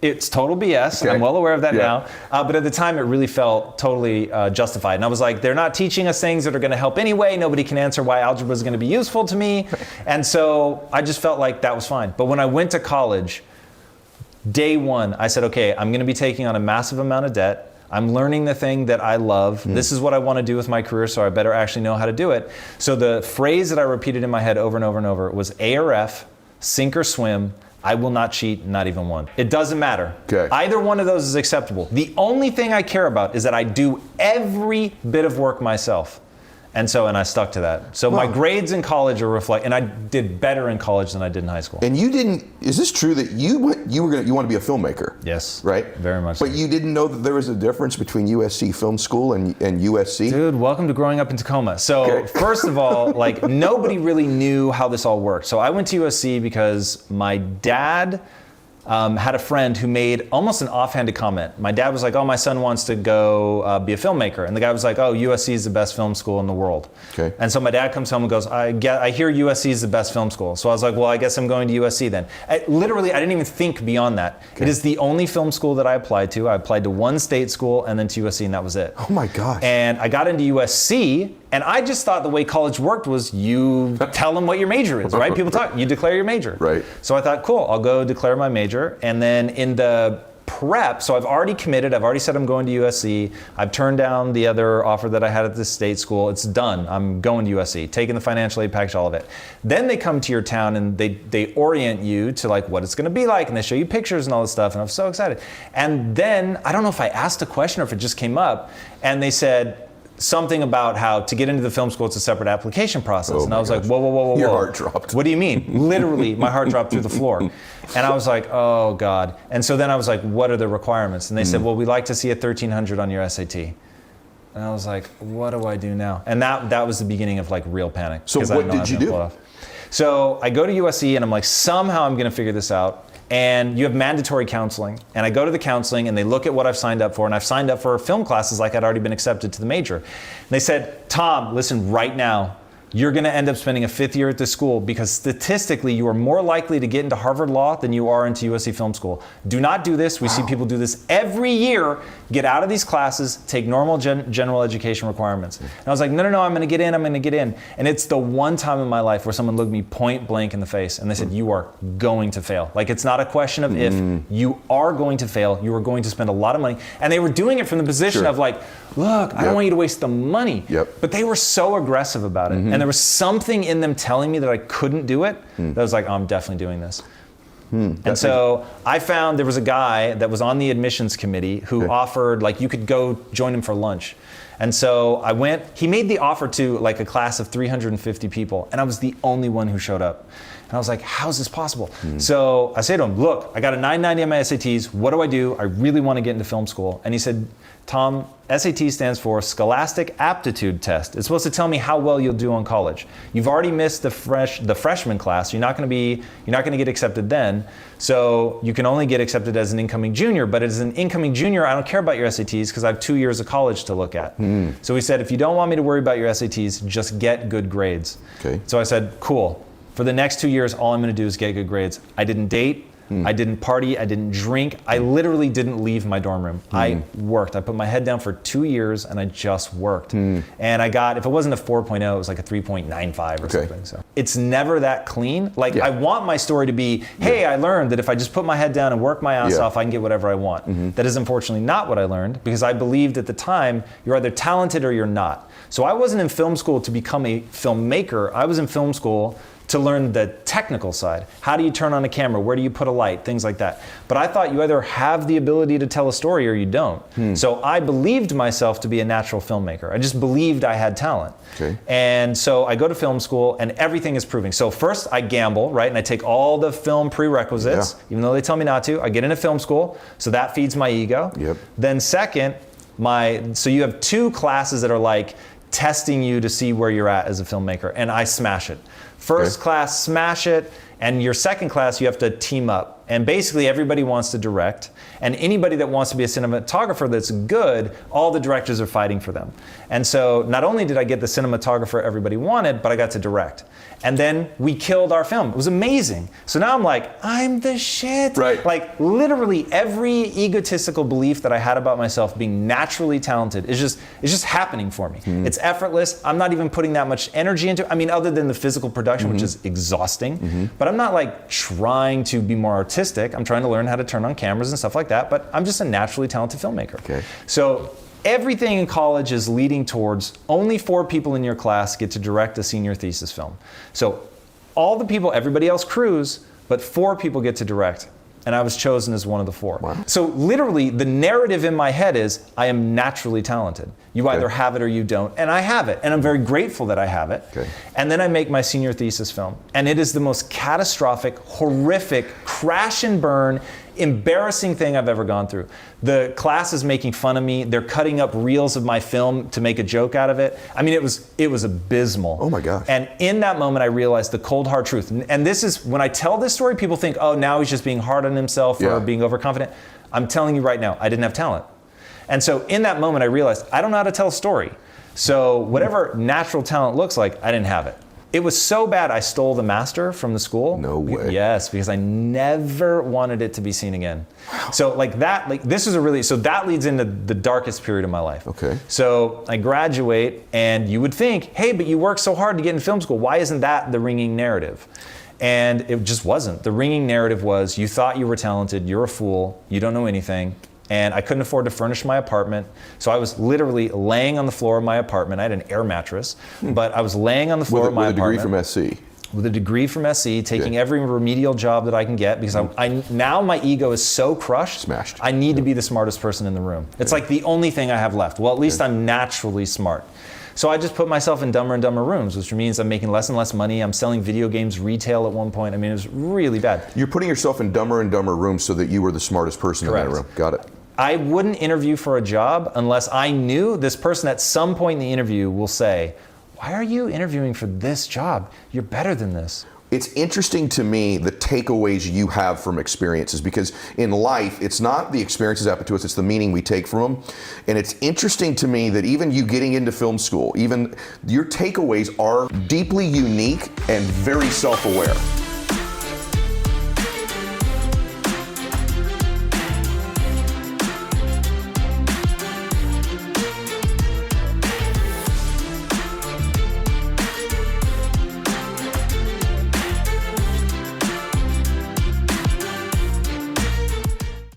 It's total BS. Okay. I'm well aware of that Yeah. now. But at the time, it really felt totally justified. And I was like, they're not teaching us things that are going to help anyway. Nobody can answer why algebra is going to be useful to me. And so I just felt like that was fine. But when I went to college, day one, I said, okay, I'm going to be taking on a massive amount of debt. I'm learning the thing that I love. This is what I want to do with my career, so I better actually know how to do it. So the phrase that I repeated in my head over and over and over was A or F, sink or swim. I will not cheat, not even one. It doesn't matter. Okay. Either one of those is acceptable. The only thing I care about is that I do every bit of work myself. And I stuck to that. So my grades in college are and I did better in college than I did in high school. And you didn't, is this true that you want to be a filmmaker? Yes. Right? Very much But so. you didn't know that there was a difference between USC Film School and USC? Dude, welcome to growing up in Tacoma. So Okay. first of all, like nobody really knew how this all worked. So I went to USC because my dad had a friend who made almost an offhanded comment. My dad was like, oh, my son wants to go be a filmmaker. And the guy was like, oh, USC is the best film school in the world. Okay. And so my dad comes home and goes, I hear USC is the best film school. So I was like, well, I guess I'm going to USC then. Literally, I didn't even think beyond that. Okay. It is the only film school that I applied to. I applied to one state school and then to USC, and that was it. Oh my gosh. And I got into USC, and I just thought the way college worked was you tell them what your major is, right? People talk, you declare your major. Right. So I thought, cool, I'll go declare my major. And then in the prep, so I've already committed, I've already said I'm going to USC. I've turned down the other offer that I had at the state school. It's done. I'm going to USC, taking the financial aid package, all of it. Then they come to your town and they orient you to like what it's going to be like, and they show you pictures and all this stuff, and I'm so excited. And then, I don't know if I asked a question or if it just came up, and they said, something about how to get into the film school, it's a separate application process. And I was like, whoa. Your heart dropped. What do you mean? Literally, my heart dropped through the floor. And I was like, oh God. And so then I was like, what are the requirements? And they said, well, we like to see a 1300 on your SAT. And I was like, what do I do now? And that was the beginning of like real panic. So what did you do? So I go to USC and I'm like, somehow I'm gonna figure this out. And you have mandatory counseling. And I go to the counseling and they look at what I've signed up for, and I've signed up for film classes like I'd already been accepted to the major. And they said, Tom, listen, right now, you're gonna end up spending a 5th year at this school because statistically you are more likely to get into Harvard Law than you are into USC Film School. Do not do this. We see people do this every year. Get out of these classes, take normal general education requirements. And I was like, no, I'm gonna get in. And it's the one time in my life where someone looked me point blank in the face and they said, you are going to fail. Like, it's not a question of if, you are going to fail. You are going to spend a lot of money. And they were doing it from the position of like, look, I don't want you to waste the money. But they were so aggressive about it. And there was something in them telling me that I couldn't do it that I was like, oh, I'm definitely doing this. And so I found there was a guy that was on the admissions committee who offered, like, you could go join him for lunch. And so I went, he made the offer to like a class of 350 people, and I was the only one who showed up. And I was like, how is this possible? So I said to him, look, I got a 990 on my SATs. What do? I really want to get into film school. And he said, Tom, SAT stands for Scholastic Aptitude Test. It's supposed to tell me how well you'll do on college. You've already missed the freshman class. You're not going to get accepted then. So you can only get accepted as an incoming junior. But as an incoming junior, I don't care about your SATs because I have 2 years of college to look at. So we said, if you don't want me to worry about your SATs, just get good grades. Okay. So I said, cool. For the next 2 years, all I'm going to do is get good grades. I didn't date. I didn't party. I didn't drink. I literally didn't leave my dorm room. I worked. I put my head down for 2 years and I just worked. And I got, if it wasn't a 4.0, it was like a 3.95 or something. So it's never that clean. Like I want my story to be, hey, I learned that if I just put my head down and work my ass off, I can get whatever I want. That is unfortunately not what I learned, because I believed at the time you're either talented or you're not. So I wasn't in film school to become a filmmaker. I was in film school to learn the technical side. How do you turn on a camera? Where do you put a light? Things like that. But I thought you either have the ability to tell a story or you don't. So I believed myself to be a natural filmmaker. I just believed I had talent. Okay. And so I go to film school and everything is proving. So first I gamble, right? And I take all the film prerequisites, even though they tell me not to. I get into film school, so that feeds my ego. Then second, so you have 2 classes that are like testing you to see where you're at as a filmmaker, and I smash it. First class, smash it, and your second class, you have to team up. And basically everybody wants to direct, and anybody that wants to be a cinematographer that's good, all the directors are fighting for them. And so not only did I get the cinematographer everybody wanted, but I got to direct. And then we killed our film. It was amazing. So now I'm like, I'm the shit. Right. Like literally every egotistical belief that I had about myself being naturally talented is just happening for me. It's effortless. I'm not even putting that much energy into it. I mean, other than the physical production, which is exhausting, but I'm not like trying to be more artistic. I'm trying to learn how to turn on cameras and stuff like that, but I'm just a naturally talented filmmaker. Okay. So everything in college is leading towards only 4 people in your class get to direct a senior thesis film. So all the people, everybody else crews, but 4 people get to direct. And I was chosen as one of the 4. Wow. So literally the narrative in my head is I am naturally talented. You either have it or you don't. And I have it. And I'm very grateful that I have it. Okay. And then I make my senior thesis film. And it is the most catastrophic, horrific, crash and burn, embarrassing thing I've ever gone through. The class is making fun of me. They're cutting up reels of my film to make a joke out of it. I mean, it was abysmal. Oh my gosh. And in that moment, I realized the cold, hard truth. And this is, when I tell this story, people think, oh, now he's just being hard on himself or being overconfident. I'm telling you right now, I didn't have talent. And so in that moment, I realized I don't know how to tell a story. So whatever natural talent looks like, I didn't have it. It was so bad, I stole the master from the school. No way. Yes, because I never wanted it to be seen again. So like that, like this is a really, so that leads into the darkest period of my life. Okay. So I graduate, and you would think, hey, but you worked so hard to get in film school. Why isn't that the ringing narrative? And it just wasn't. The ringing narrative was, you thought you were talented, you're a fool, you don't know anything. And I couldn't afford to furnish my apartment. So I was literally laying on the floor of my apartment. I had an air mattress, but I was laying on the floor of my apartment. With a degree from SC. With a degree from SC, taking every remedial job that I can get, because I now my ego is so crushed. Smashed. I need to be the smartest person in the room. It's like the only thing I have left. Well, at least I'm naturally smart. So I just put myself in dumber and dumber rooms, which means I'm making less and less money. I'm selling video games retail at one point. I mean, it was really bad. You're putting yourself in dumber and dumber rooms so that you were the smartest person Correct. in that room. Got it. I wouldn't interview for a job unless I knew this person at some point in the interview will say, why are you interviewing for this job? You're better than this. It's interesting to me the takeaways you have from experiences, because in life, it's not the experiences happen to us, it's the meaning we take from them. And it's interesting to me that even you getting into film school, even your takeaways are deeply unique and very self-aware.